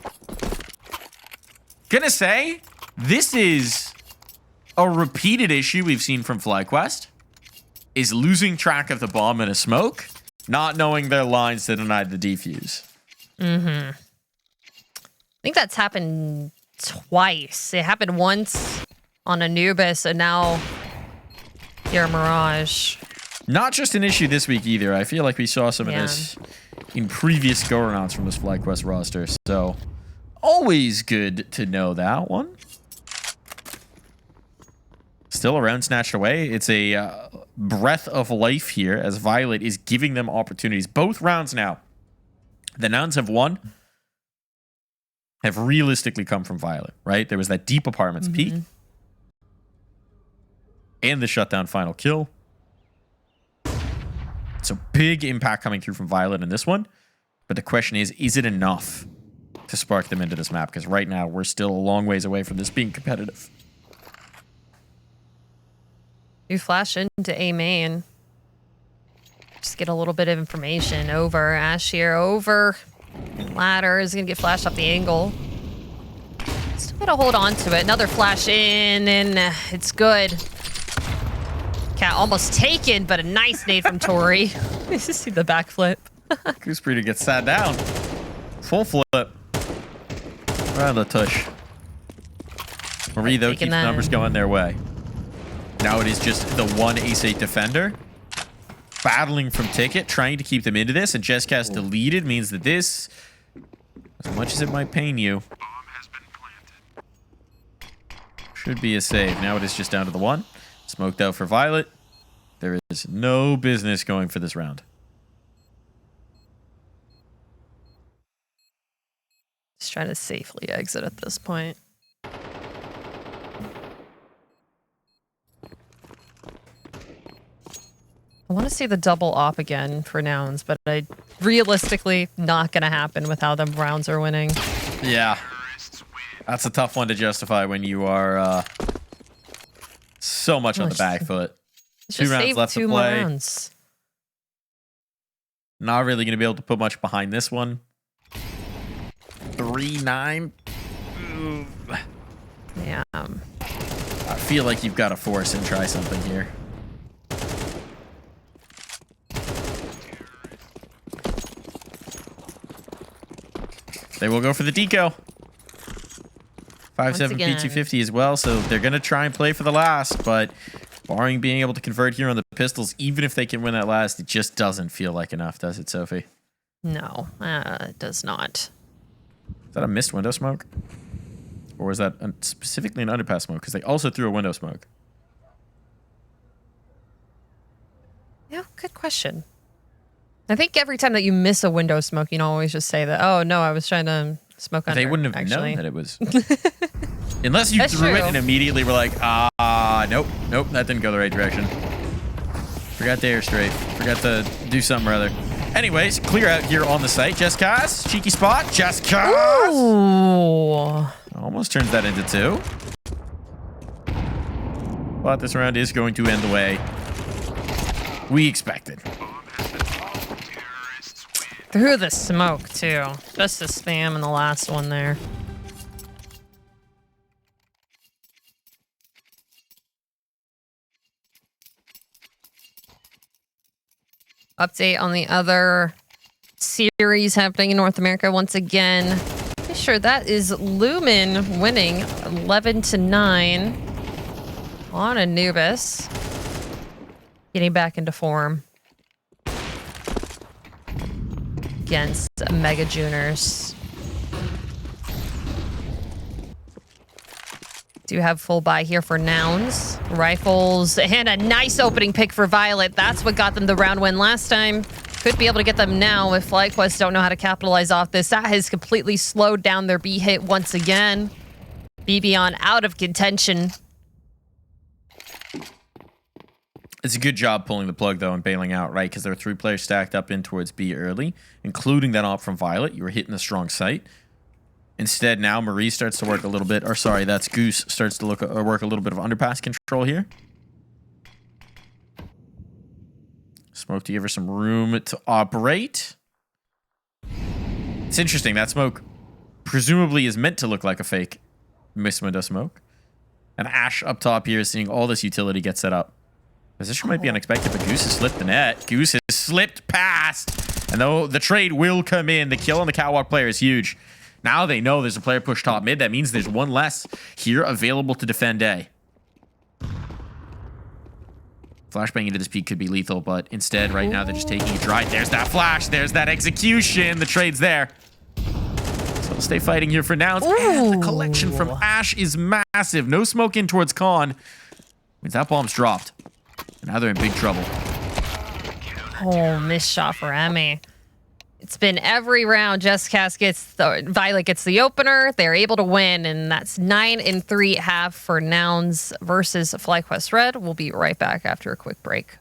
Gonna say, this is a repeated issue we've seen from FlyQuest, is losing track of the bomb in a smoke, not knowing their lines to deny the defuse. I think that's happened twice. It happened once on Anubis, and now here Mirage. Not just an issue this week either. I feel like we saw some of this in previous go-arounds from this FlyQuest roster. So, always good to know that one. Still a round snatched away. It's a breath of life here as Violet is giving them opportunities. Both rounds now. The Nouns have won. Have realistically come from Violet, right? There was that deep apartments peak. And the shutdown final kill. So big impact coming through from Violet in this one. But the question is it enough to spark them into this map? Because right now, we're still a long ways away from this being competitive. You flash into A main. Just get a little bit of information. Over. Ash here. Over. Ladder is going to get flashed off the angle. Still got to hold on to it. Another flash in, and it's good. Cat almost taken, but a nice nade from Tori. Just see the backflip. Gooseberry to get sat down. Full flip. Right on the tush. Marie, though, keeps the numbers going their way. Now it is just the one ace-8 defender. Battling from Ticket, trying to keep them into this, and Jesscast deleted means that this, as much as it might pain you, should be a save. Now it is just down to the one. Smoked out for Violet. There is no business going for this round. Just trying to safely exit at this point. I want to see the double op again for Nouns, but realistically not going to happen with how the rounds are winning. Yeah. That's a tough one to justify when you are so much on the back foot. 2 rounds left to play. Rounds. Not really going to be able to put much behind this one. 3-9. Yeah. I feel like you've got to force and try something here. They will go for the deco. 5-7 P250 as well, so they're going to try and play for the last, but barring being able to convert here on the pistols, even if they can win that last, it just doesn't feel like enough, does it, Sophie? No, it does not. Is that a missed window smoke? Or was that specifically an underpass smoke? Because they also threw a window smoke. Yeah, good question. I think every time that you miss a window smoke, you know, always just say that, oh, no, I was trying to smoke under. They wouldn't have known that it was. Unless you threw it and immediately were like, nope, that didn't go the right direction. Forgot to air strafe. Forgot to do something or other. Anyways, clear out here on the site. Jesscast, cheeky spot. Jesscast. Ooh. Almost turns that into 2. But this round is going to end the way we expected. Through the smoke, too. Just a spam in the last one there. Update on the other series happening in North America once again. Pretty sure that is Lumen winning 11-9 on Anubis. Getting back into form against Mega Juners. Do have full buy here for Nouns. Rifles, and a nice opening pick for Violet. That's what got them the round win last time. Could be able to get them now if FlyQuest don't know how to capitalize off this. That has completely slowed down their B hit once again. BB out of contention. It's a good job pulling the plug, though, and bailing out, right? Because there are 3 players stacked up in towards B early, including that op from Violet. You were hitting a strong site. Instead, now Marie starts to work a little bit, or sorry, that's Goose starts to work a little bit of underpass control here. Smoke to give her some room to operate. It's interesting. That smoke presumably is meant to look like a fake Miss Window smoke. And Ash up top here is seeing all this utility get set up. Position might be unexpected, but Goose has slipped the net. Goose has slipped past. And though the trade will come in, the kill on the catwalk player is huge. Now they know there's a player pushed top mid. That means there's one less here available to defend A. Flashbang into this peak could be lethal, but instead, right now, they're just taking it dry. There's that flash. There's that execution. The trade's there. So they'll stay fighting here for Nouns. And the collection from Ash is massive. No smoke in towards Con. Means that bomb's dropped. And now they're in big trouble. Oh, missed shot for Emmy. It's been every round. Violet gets the opener. They're able to win, and that's 9-3 half for Nouns versus FlyQuest Red. We'll be right back after a quick break.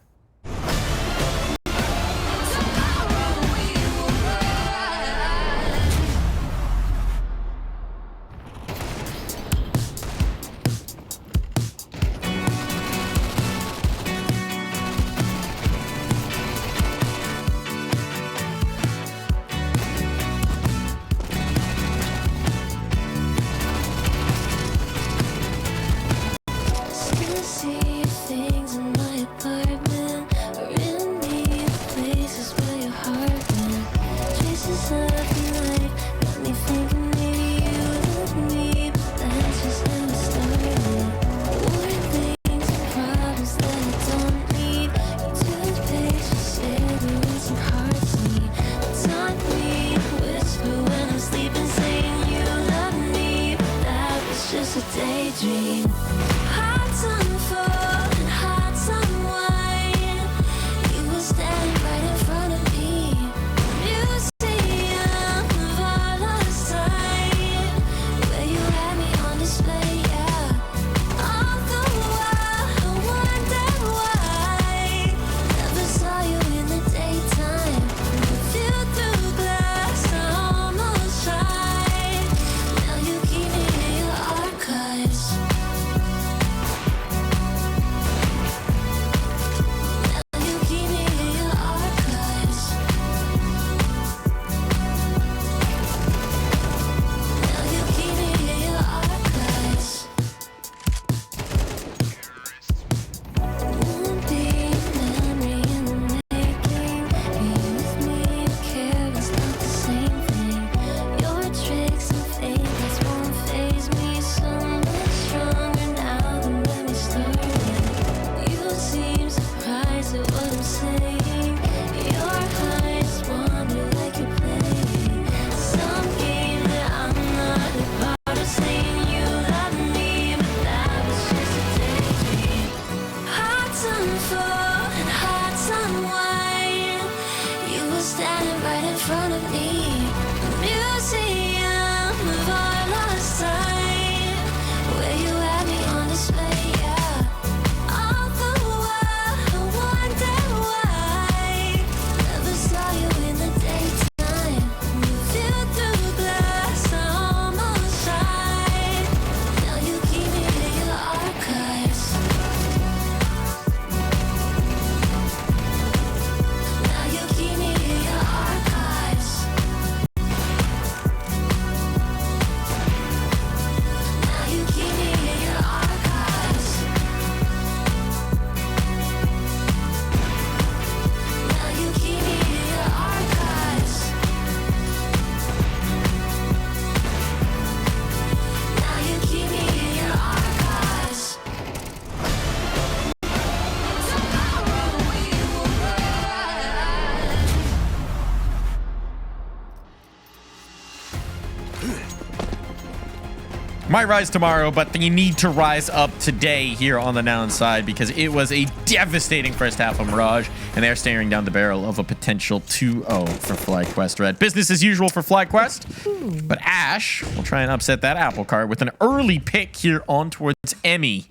Might rise tomorrow, but you need to rise up today here on the Nouns side because it was a devastating first half of Mirage, and they're staring down the barrel of a potential 2-0 for FlyQuest Red. Business as usual for FlyQuest, but Ash will try and upset that apple cart with an early pick here on towards Emmy.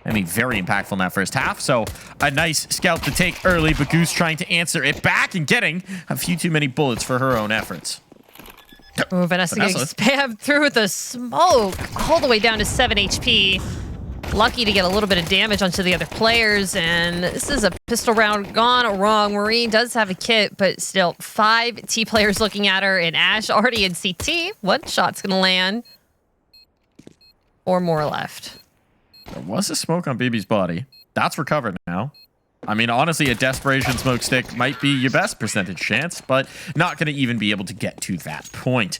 Emmy very impactful in that first half, so a nice scout to take early, but Goose trying to answer it back and getting a few too many bullets for her own efforts. Ooh, Vanessa getting spammed through the smoke all the way down to 7 HP. Lucky to get a little bit of damage onto the other players, and this is a pistol round gone wrong. Marine does have a kit, but still 5 T players looking at her, and Ash already in CT. One shot's gonna land. 4 more left. There was a smoke on BB's body. That's recovered now. I mean, honestly, a desperation smoke stick might be your best percentage chance, but not going to even be able to get to that point.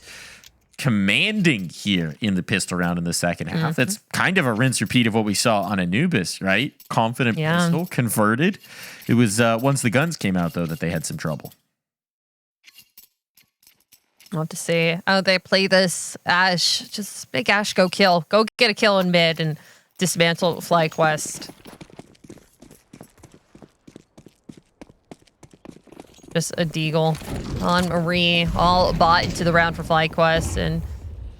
Commanding here in the pistol round in the second half. It's kind of a rinse repeat of what we saw on Anubis, right? Confident pistol converted. It was once the guns came out, though, that they had some trouble. I'll have to see how they play this. Ash, just make Ash go kill. Go get a kill in mid and dismantle FlyQuest. Just a deagle on Marie, all bought into the round for FlyQuest, and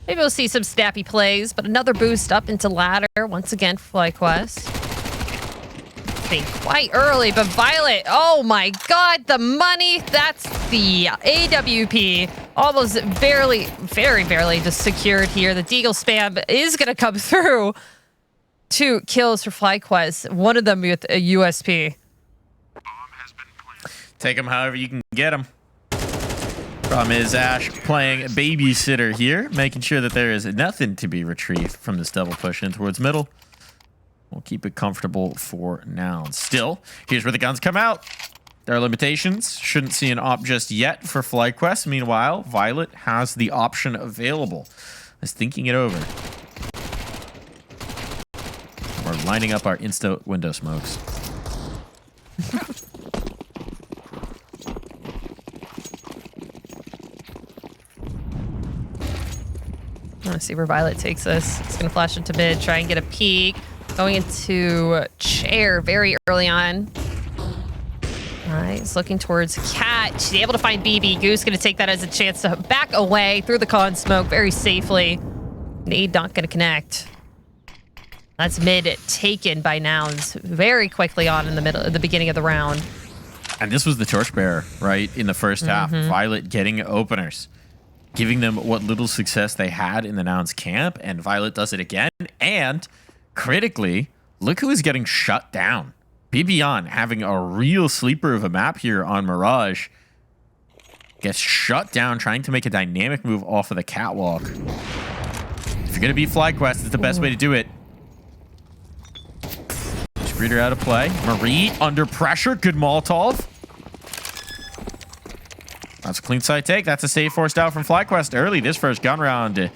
maybe we'll see some snappy plays, but another boost up into ladder once again for FlyQuest. Being quite early, but Violet, oh my god, the money, that's the AWP. Almost barely, very barely just secured here. The deagle spam is going to come through. 2 kills for FlyQuest, one of them with a USP. Take them however you can get them. Problem is Ash playing babysitter here, making sure that there is nothing to be retrieved from this double push in towards middle. We'll keep it comfortable for Nouns. Still, here's where the guns come out. There are limitations. Shouldn't see an op just yet for FlyQuest. Meanwhile, Violet has the option available. Is thinking it over. We're lining up our insta window smokes. I want to see where Violet takes this. It's going to flash into mid, try and get a peek. Going into chair very early on. All right, he's looking towards Cat. She's able to find BB. Goose going to take that as a chance to back away through the con smoke very safely. Nade not going to connect. That's mid taken by Nouns very quickly on in the middle, at the beginning of the round. And this was the torchbearer, right, in the first half. Violet getting openers, giving them what little success they had in the Nouns camp, and Violet does it again. And critically, look who is getting shut down. Bibian having a real sleeper of a map here on Mirage. Gets shut down, trying to make a dynamic move off of the catwalk. If you're going to beat FlyQuest, it's the best way to do it. Screeder out of play. Marie under pressure. Good Molotov. That's a clean side take. That's a save forced out from FlyQuest early. This first gun round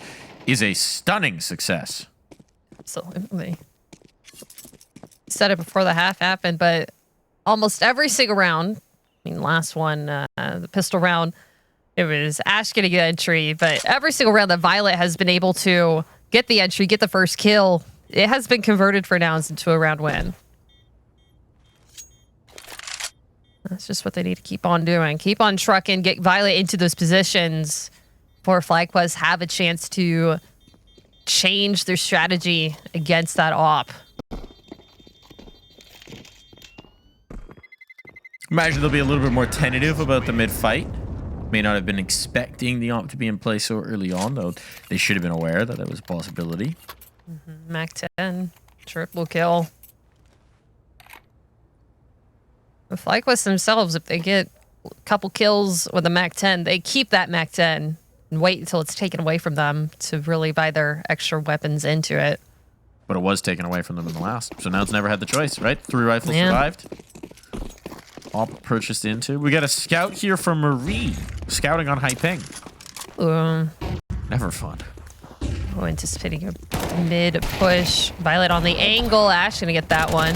is a stunning success. Absolutely. Said it before the half happened, but almost every single round, I mean, last one, the pistol round, it was Ash getting an entry, but every single round that Violet has been able to get the entry, get the first kill, it has been converted for Nouns into a round win. That's just what they need to keep on doing. Keep on trucking, get Violet into those positions for FlyQuest have a chance to change their strategy against that op. Imagine they'll be a little bit more tentative about the mid-fight. May not have been expecting the op to be in play so early on, though they should have been aware that that was a possibility. Mac 10, triple kill. The FlyQuest themselves, if they get a couple kills with a Mac 10, they keep that Mac 10 and wait until it's taken away from them to really buy their extra weapons into it. But it was taken away from them in the last, so now it's never had the choice, right? 3 rifles survived. Op purchased into. We got a scout here from Marie. Scouting on high ping. Never fun. Oh, anticipating a mid push. Violet on the angle. Ash gonna get that one.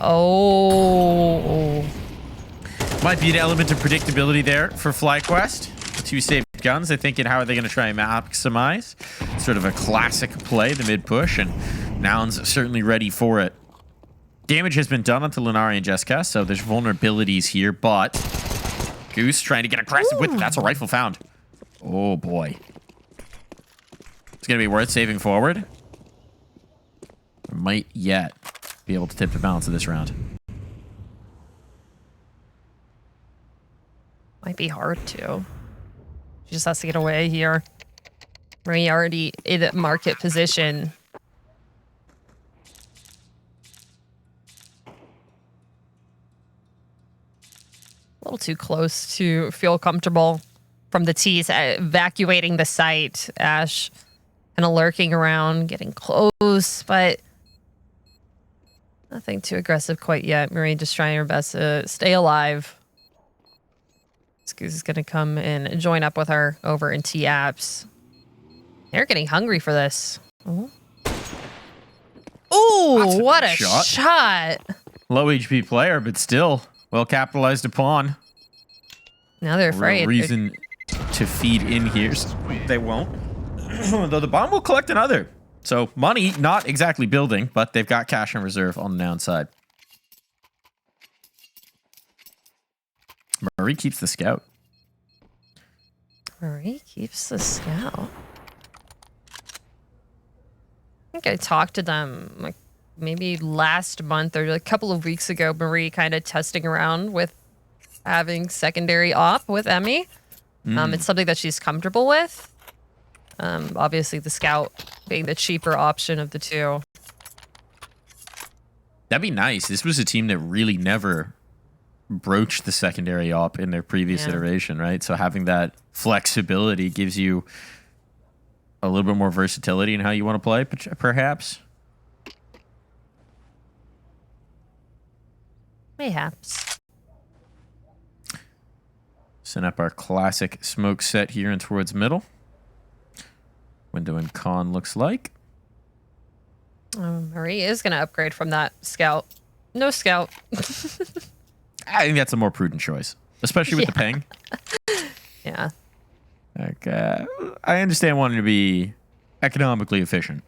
Oh. Might be an element of predictability there for FlyQuest. 2 safe guns. They're thinking, how are they going to try and maximize? Sort of a classic play, the mid push, and Nouns certainly ready for it. Damage has been done onto Lunari and Jessica, so there's vulnerabilities here, but Goose trying to get aggressive with it. That's a rifle found. Oh boy. It's going to be worth saving forward. Might yet be able to tip the balance of this round. Might be hard to. She just has to get away here. Marie already in a market position. A little too close to feel comfortable from the T's evacuating the site. Ash kind of lurking around, getting close, but nothing too aggressive quite yet. Marie just trying her best to stay alive. Goose is going to come and join up with her over in T-Apps. They're getting hungry for this. Ooh, what a shot. Low HP player, but still well capitalized upon. Now they're afraid. Real reason to feed in here. They won't. Though the bomb will collect another. So money, not exactly building, but they've got cash in reserve on the Noun side. Marie keeps the scout. Marie keeps the scout. I think I talked to them like maybe last month or a couple of weeks ago. Marie kind of testing around with having secondary op with Emmy. It's something that she's comfortable with. Obviously, the scout being the cheaper option of the two. That'd be nice. This was a team that really never broached the secondary op in their previous iteration, right? So having that flexibility gives you a little bit more versatility in how you want to play, perhaps. Mayhaps. Set up our classic smoke set here and towards middle. Window and con looks like. Marie is going to upgrade from that scout. No scout. I think that's a more prudent choice, especially with the ping. Yeah. Like, I understand wanting to be economically efficient,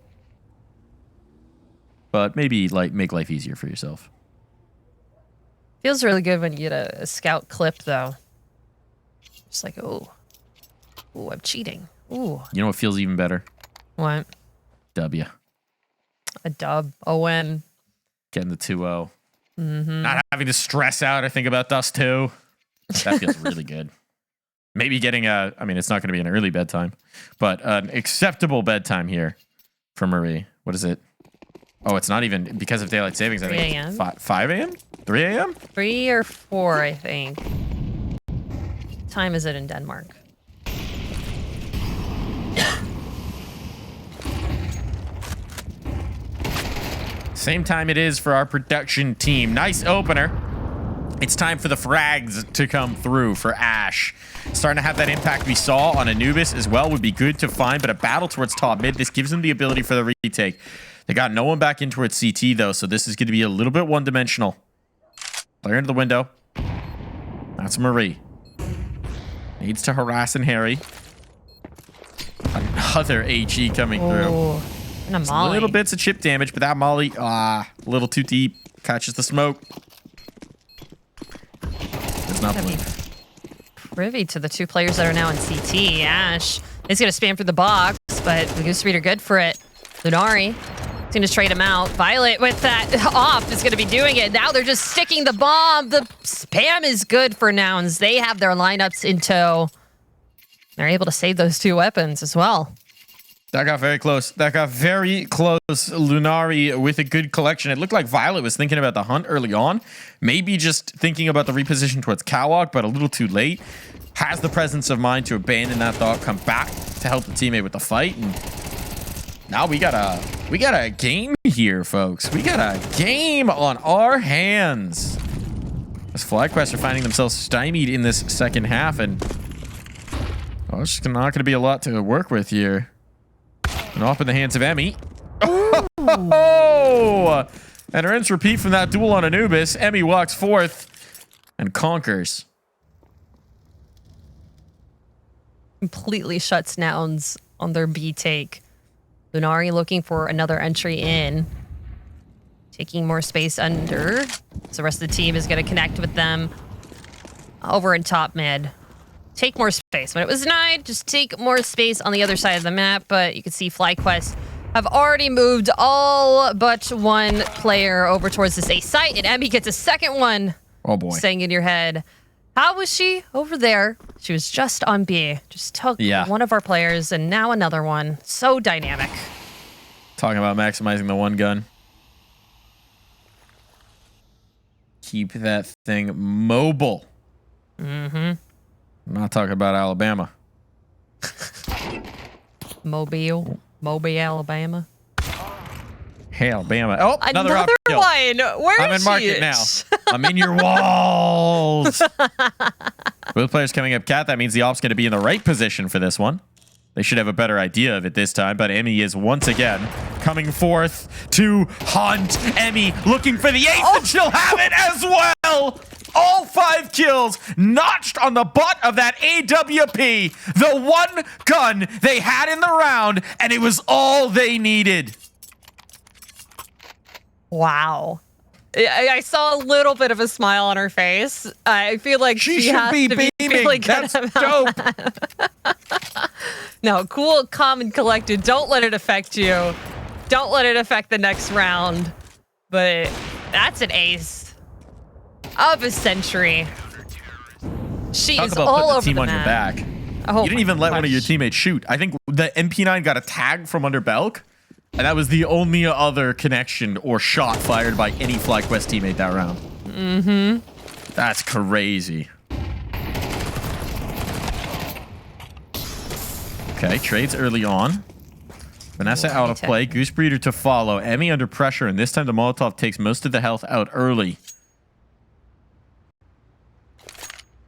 but maybe like make life easier for yourself. Feels really good when you get a scout clip, though. Just like, oh, I'm cheating. Ooh. You know what feels even better? What? W. A dub. A win. Getting the 2-0. Not having to stress out or think about Dust 2. That feels really good. Maybe getting I mean, it's not going to be an early bedtime, but an acceptable bedtime here for Marie. What is it? Oh, it's not even because of daylight savings. I think it's 5 a.m.? 3 a.m.? 3 or 4, I think. Time is it in Denmark? Same time it is for our production team. Nice opener. It's time for the frags to come through for Ash. Starting to have that impact we saw on Anubis as well would be good to find, but a battle towards top mid. This gives them the ability for the retake. They got no one back in towards CT, though, so this is going to be a little bit one-dimensional. Player into the window. That's Marie. Needs to harass and harry. Another HE coming through. And a molly. Little bits of chip damage, but that molly, a little too deep. Catches the smoke. There's nothing. Privy to the two players that are now in CT. Ash is going to spam through the box, but the Goose Reader good for it. Lunari is going to trade him out. Violet with that off is going to be doing it. Now they're just sticking the bomb. The spam is good for Nouns. They have their lineups in tow. They're able to save those two weapons as well. That got very close. That got very close. Lunari with a good collection. It looked like Violet was thinking about the hunt early on. Maybe just thinking about the reposition towards Catwalk, but a little too late. Has the presence of mind to abandon that thought, come back to help the teammate with the fight. And now we got a game here, folks. We got a game on our hands. As FlyQuest are finding themselves stymied in this second half, and it's just not going to be a lot to work with here. And off in the hands of Emmy. Oh! And her ends repeat from that duel on Anubis. Emmy walks forth and conquers. completely shuts Nouns on their B take. Lunari looking for another entry in. Taking more space under. So the rest of the team is going to connect with them over in top mid. Take more space. When it was denied, just take more space on the other side of the map. But you can see FlyQuest have already moved all but one player over towards this A site. And Emmy gets a second one. Oh, boy. Staying in your head. How was she over there? She was just on B. Just took one of our players and now another one. So dynamic. Talking about maximizing the one gun. Keep that thing mobile. Mm-hmm. I'm not talking about Alabama. Mobile, Alabama. Hey, Alabama. Oh, another one. Where I'm is in market now. I'm in your walls. Both players coming up cat. That means the op's going to be in the right position for this one. They should have a better idea of it this time, but Emmy is once again coming forth to hunt. Emmy looking for the ace, and she'll have it as well. All 5 kills notched on the butt of that AWP. The one gun they had in the round, and it was all they needed. Wow. I saw a little bit of a smile on her face. I feel like she should has be to beaming. Really That's dope. No, cool, calm, and collected. Don't let it affect you. Don't let it affect the next round. But that's an ace of a century. She is all over the team on map. your back. Oh, you didn't even let gosh. one of your teammates shoot. I think the MP9 got a tag from under Belk. And that was the only other connection or shot fired by any FlyQuest teammate that round. Mm-hmm. That's crazy. Okay, trades early on. Vanessa out of play. Goose Breeder to follow. Emmy under pressure, and this time the Molotov takes most of the health out early.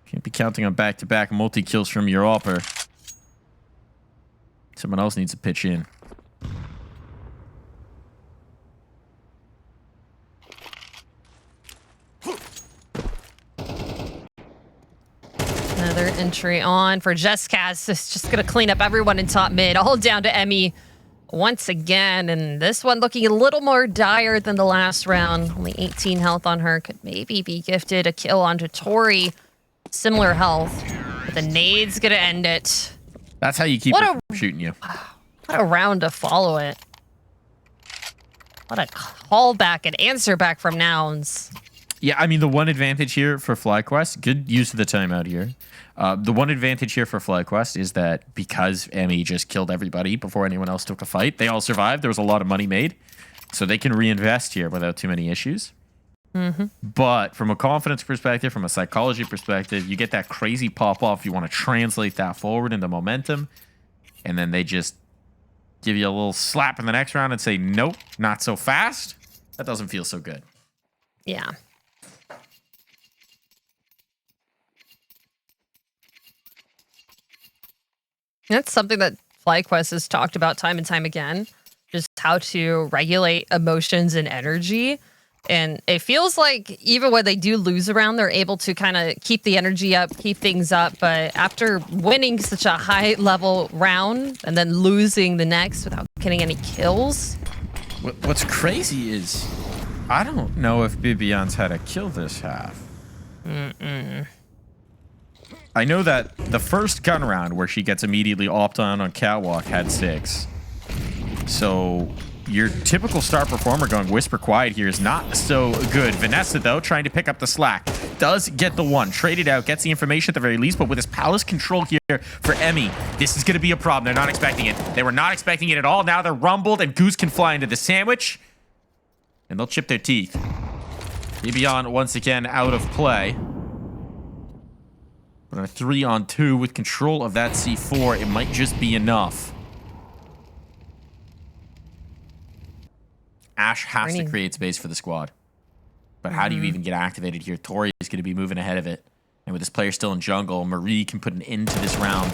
Can't be counting on back-to-back multi-kills from your upper. Someone else needs to pitch in. Another entry on for Jesscast. It's just going to clean up everyone in top mid, all down to Emmy once again. And this one looking a little more dire than the last round. Only 18 health on her. Could maybe be gifted a kill onto Tori. Similar health. But the nade's going to end it. That's how you keep her from shooting you. What a round to follow it. What a call back and answer back from Nouns. Yeah, I mean, the one advantage here for FlyQuest, good use of the timeout here. The one advantage here for FlyQuest is that because Emmy just killed everybody before anyone else took a fight, they all survived. There was a lot of money made. So they can reinvest here without too many issues. Mm-hmm. But from a confidence perspective, from a psychology perspective, you get that crazy pop-off. You want to translate that forward into momentum. And then they just give you a little slap in the next round and say, nope, not so fast. That doesn't feel so good. Yeah. That's something that FlyQuest has talked about time and time again, just how to regulate emotions and energy. And it feels like even when they do lose a round, they're able to kind of keep the energy up, keep things up. But after winning such a high level round and then losing the next without getting any kills. What's crazy is I don't know if Bibion's had a kill this half. I know that the first gun round where she gets immediately opt on Catwalk had 6. So your typical star performer going Whisper Quiet here is not so good. Vanessa, though, trying to pick up the slack. Does get the one. Traded out, gets the information at the very least, but with his palace control here for Emmy, this is going to be a problem. They're not expecting it. They were not expecting it at all. Now they're rumbled, and Goose can fly into the sandwich, and they'll chip their teeth. Bibion once again out of play. But on a 3-on-2 with control of that C4, it might just be enough. Ash has to create space for the squad. But how do you even get activated here? Tori is going to be moving ahead of it. And with this player still in jungle, Marie can put an end to this round.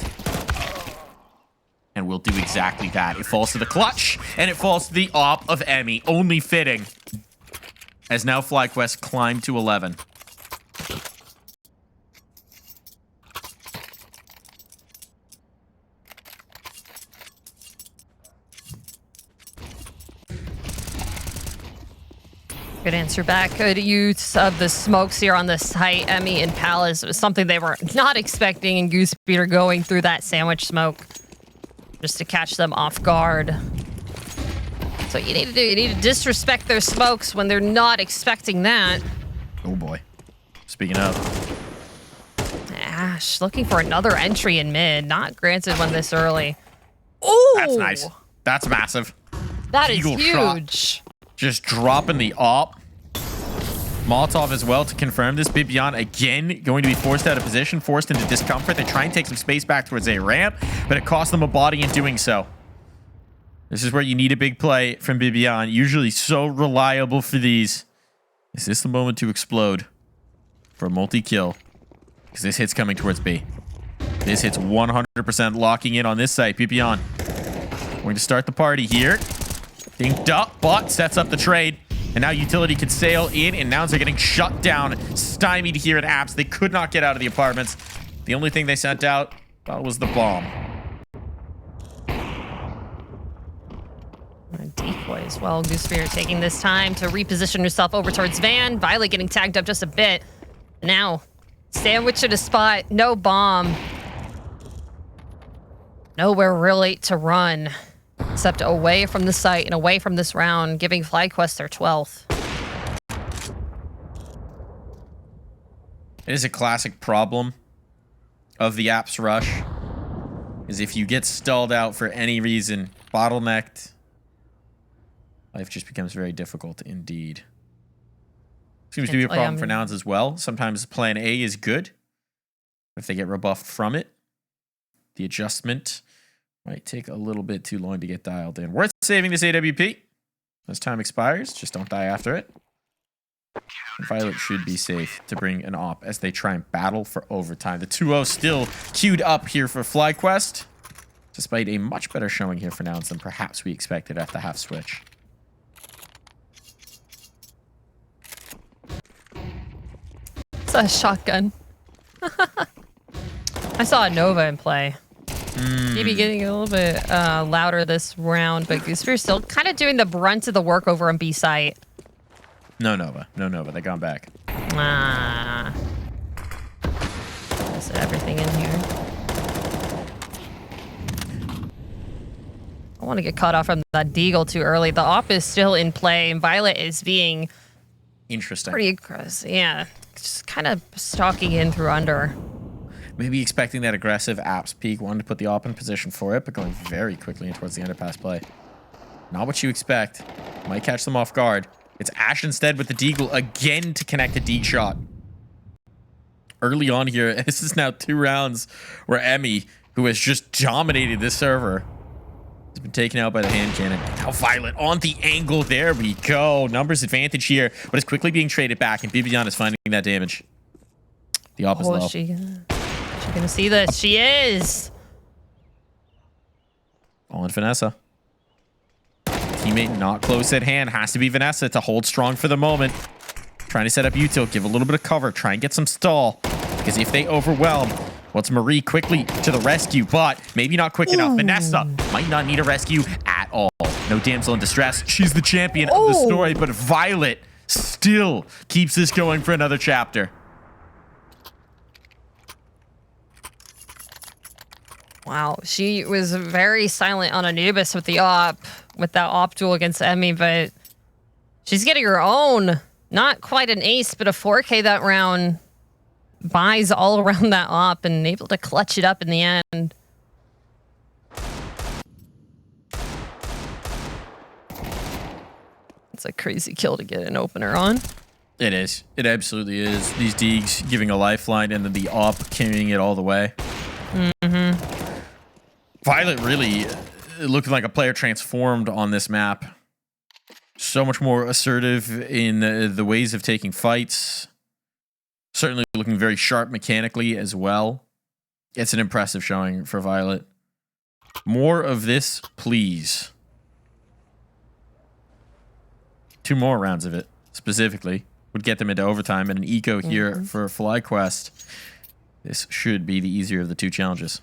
And we'll do exactly that. It falls to the clutch, and it falls to the op of Emmy. Only fitting. As now FlyQuest climb to 11. answer back. Good use of the smokes here on the site. Emmy and Palace was something they were not expecting, and Goosebeater going through that sandwich smoke just to catch them off guard. So you need to do, you need to disrespect their smokes when they're not expecting that. Oh boy. Speaking of. Ash looking for another entry in mid. Not granted one this early. Oh, That's nice. That's massive. That is Eagle huge. Shot. Just dropping the op. Molotov as well to confirm this. Bibian again going to be forced out of position, forced into discomfort. They try and take some space back towards a ramp, but it cost them a body in doing so. This is where you need a big play from Bibian. Usually so reliable for these. Is this the moment to explode for a multi-kill? Because this hit's coming towards B. This hit's 100% locking in on this site. Bibian going to start the party here. Dinked up, but sets up the trade. And now Utility can sail in, and Nouns are getting shut down, stymied here at Apps. They could not get out of the apartments. The only thing they sent out, well, was the bomb. A decoy as well. Goosebeater taking this time to reposition herself over towards Van. Violet getting tagged up just a bit. Now, sandwich at a spot. No bomb. Nowhere really to run. Except away from the site and away from this round, giving FlyQuest their 12th. It is a classic problem of the Apps rush. Is if you get stalled out for any reason, bottlenecked, life just becomes very difficult indeed. Seems to be a problem for Nouns as well. Sometimes plan A is good. If they get rebuffed from it, the adjustment might take a little bit too long to get dialed in. Worth saving this AWP. As time expires, just don't die after it. And Violet should be safe to bring an op as they try and battle for overtime. The 2-0 still queued up here for FlyQuest, despite a much better showing here for Nouns than perhaps we expected at the half switch. It's a shotgun. I saw a Nova in play. Maybe getting a little bit louder this round, but Goosebeater still kind of doing the brunt of the work over on B site. No Nova. No Nova. They gone back. Ah. Is everything in here? I want to get caught off from that Deagle too early. The op is still in play, and Violet is being interesting. Pretty aggressive. Yeah. Just kind of stalking in through under. Maybe expecting that aggressive Apps peak, wanted to put the op in position for it, but going very quickly in towards the underpass play. Not what you expect. Might catch them off guard. It's Ash instead with the Deagle again to connect a Deagle shot. Early on here, this is now 2 rounds where Emmy, who has just dominated this server, has been taken out by the hand cannon. Now Violet on the angle. There we go. Numbers advantage here, but it's quickly being traded back, and Bibian is finding that damage. The op is low. Is she gonna see this? She is. All in Vanessa. Teammate not close at hand. Has to be Vanessa to hold strong for the moment. Trying to set up Util. Give a little bit of cover. Try and get some stall. Because if they overwhelm, well, it's Marie quickly to the rescue, but maybe not quick enough. Vanessa might not need a rescue at all. No damsel in distress. She's the champion of the story, but Violet still keeps this going for another chapter. Wow, she was very silent on Anubis with the op, with that op duel against Emmy, but she's getting her own. Not quite an ace, but a 4K that round. Buys all around that op and able to clutch it up in the end. It's a crazy kill to get an opener on. It is. It absolutely is. These Deegs giving a lifeline and then the op carrying it all the way. Violet really looking like a player transformed on this map. So much more assertive in the ways of taking fights. Certainly looking very sharp mechanically as well. It's an impressive showing for Violet. More of this, please. 2 more rounds of it, specifically, would get them into overtime, and an eco here for FlyQuest. This should be the easier of the 2 challenges.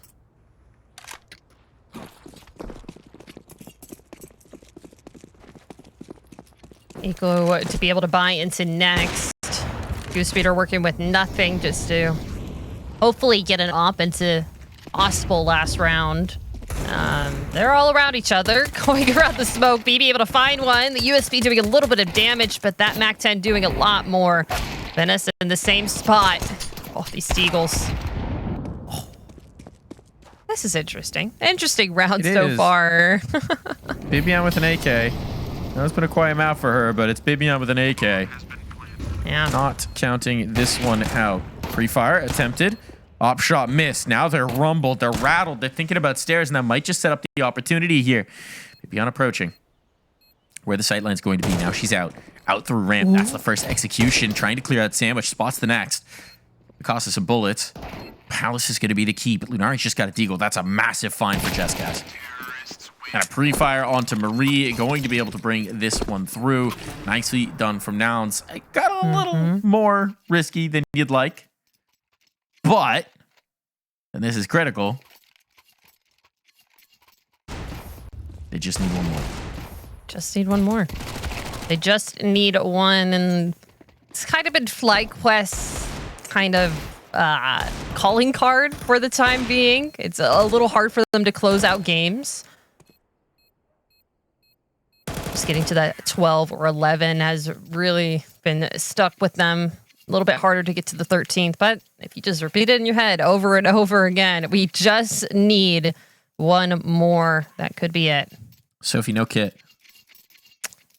Eco to be able to buy into next. Goose Speeder working with nothing just to hopefully get an op into possible last round. They're all around each other, going around the smoke. BB able to find one. The USB doing a little bit of damage, but that MAC-10 doing a lot more. Venice in the same spot. Oh, these Steagles. Oh. This is interesting. Interesting round so far. Bibian with an AK. Now it's been a quiet map for her, but it's Bibian with an AK. Yeah. Not counting this one out. Pre-fire attempted. Op shot missed. Now they're rumbled. They're rattled. They're thinking about stairs, and that might just set up the opportunity here. Bibian approaching. Where the sightline's going to be. Now she's out. Out through ramp. That's the first execution. Trying to clear out sandwich. Spots the next. It costs us some bullets. Palace is going to be the key, but Lunari's just got a deagle. That's a massive find for Jesscast. And a pre-fire onto Marie. Going to be able to bring this one through. Nicely done from Nouns. It got a little more risky than you'd like. But, and this is critical, they just need one more. Just need one more. They just need one, and it's kind of been FlyQuest's kind of calling card for the time being. It's a little hard for them to close out games. Just getting to that 12 or 11 has really been stuck with them. A little bit harder to get to the 13th, but if you just repeat it in your head over and over again, we just need one more. That could be it. Sophie, no kit.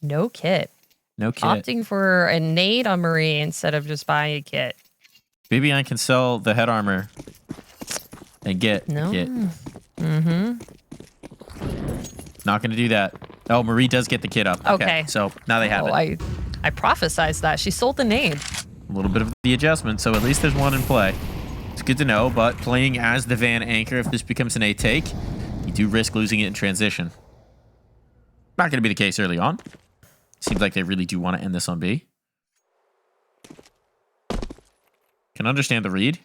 No kit. No kit. Opting for a nade on Marie instead of just buying a kit. Bibian can sell the head armor and get a kit. Not going to do that. Oh, Marie does get the kit up. Okay. So now they have it. I prophesized that. She sold the nade. A little bit of the adjustment, so at least there's one in play. It's good to know, but playing as the Van Anchor, if this becomes an A take, you do risk losing it in transition. Not going to be the case early on. Seems like they really do want to end this on B. Can understand the read.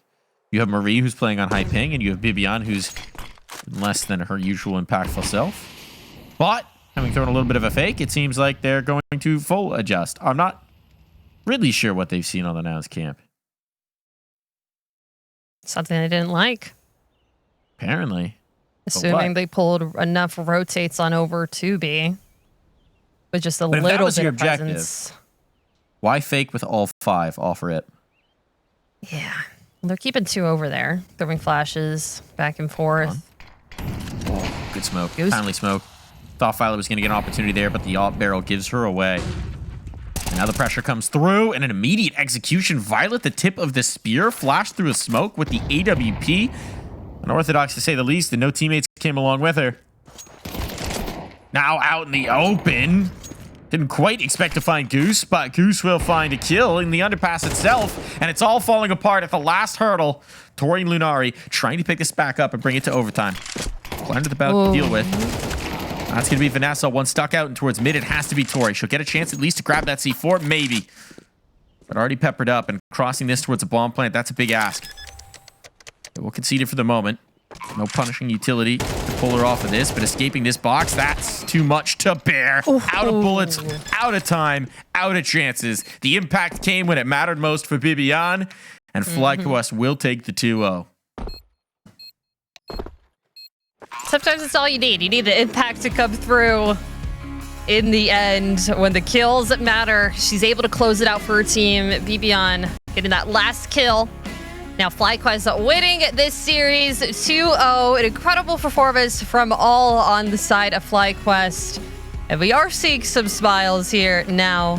You have Marie, who's playing on high ping, and you have Bibian, who's less than her usual impactful self. But, having thrown a little bit of a fake, it seems like they're going to full adjust. I'm not really sure what they've seen on the Nouns camp. Something I didn't like. Apparently. Assuming they pulled enough rotates on over to B. With just a little bit of presence. Why fake with all 5? Offer it. Yeah. Well, they're keeping 2 over there. Throwing flashes back and forth. Oh, good smoke. Timely smoke. Thought Phyla was going to get an opportunity there, but the alt barrel gives her away. And now the pressure comes through, and an immediate execution. Violet, the tip of the spear, flashed through a smoke with the AWP. Unorthodox to say the least, and no teammates came along with her. Now out in the open. Didn't quite expect to find Goose, but Goose will find a kill in the underpass itself, and it's all falling apart at the last hurdle. Tori and Lunari trying to pick this back up and bring it to overtime. Under the bout to deal with. That's going to be Vanessa. One stuck out and towards mid. It has to be Tori. She'll get a chance at least to grab that C4. Maybe. But already peppered up and crossing this towards a bomb plant. That's a big ask. We'll concede it for the moment. No punishing utility to pull her off of this. But escaping this box, that's too much to bear. Out of bullets, out of time, out of chances. The impact came when it mattered most for Bibian. And FlyQuest will take the 2-0. Sometimes it's all you need. You need the impact to come through in the end when the kills matter. She's able to close it out for her team. Bibian getting that last kill. Now FlyQuest winning this series 2-0. An incredible performance from all on the side of FlyQuest. And we are seeing some smiles here now.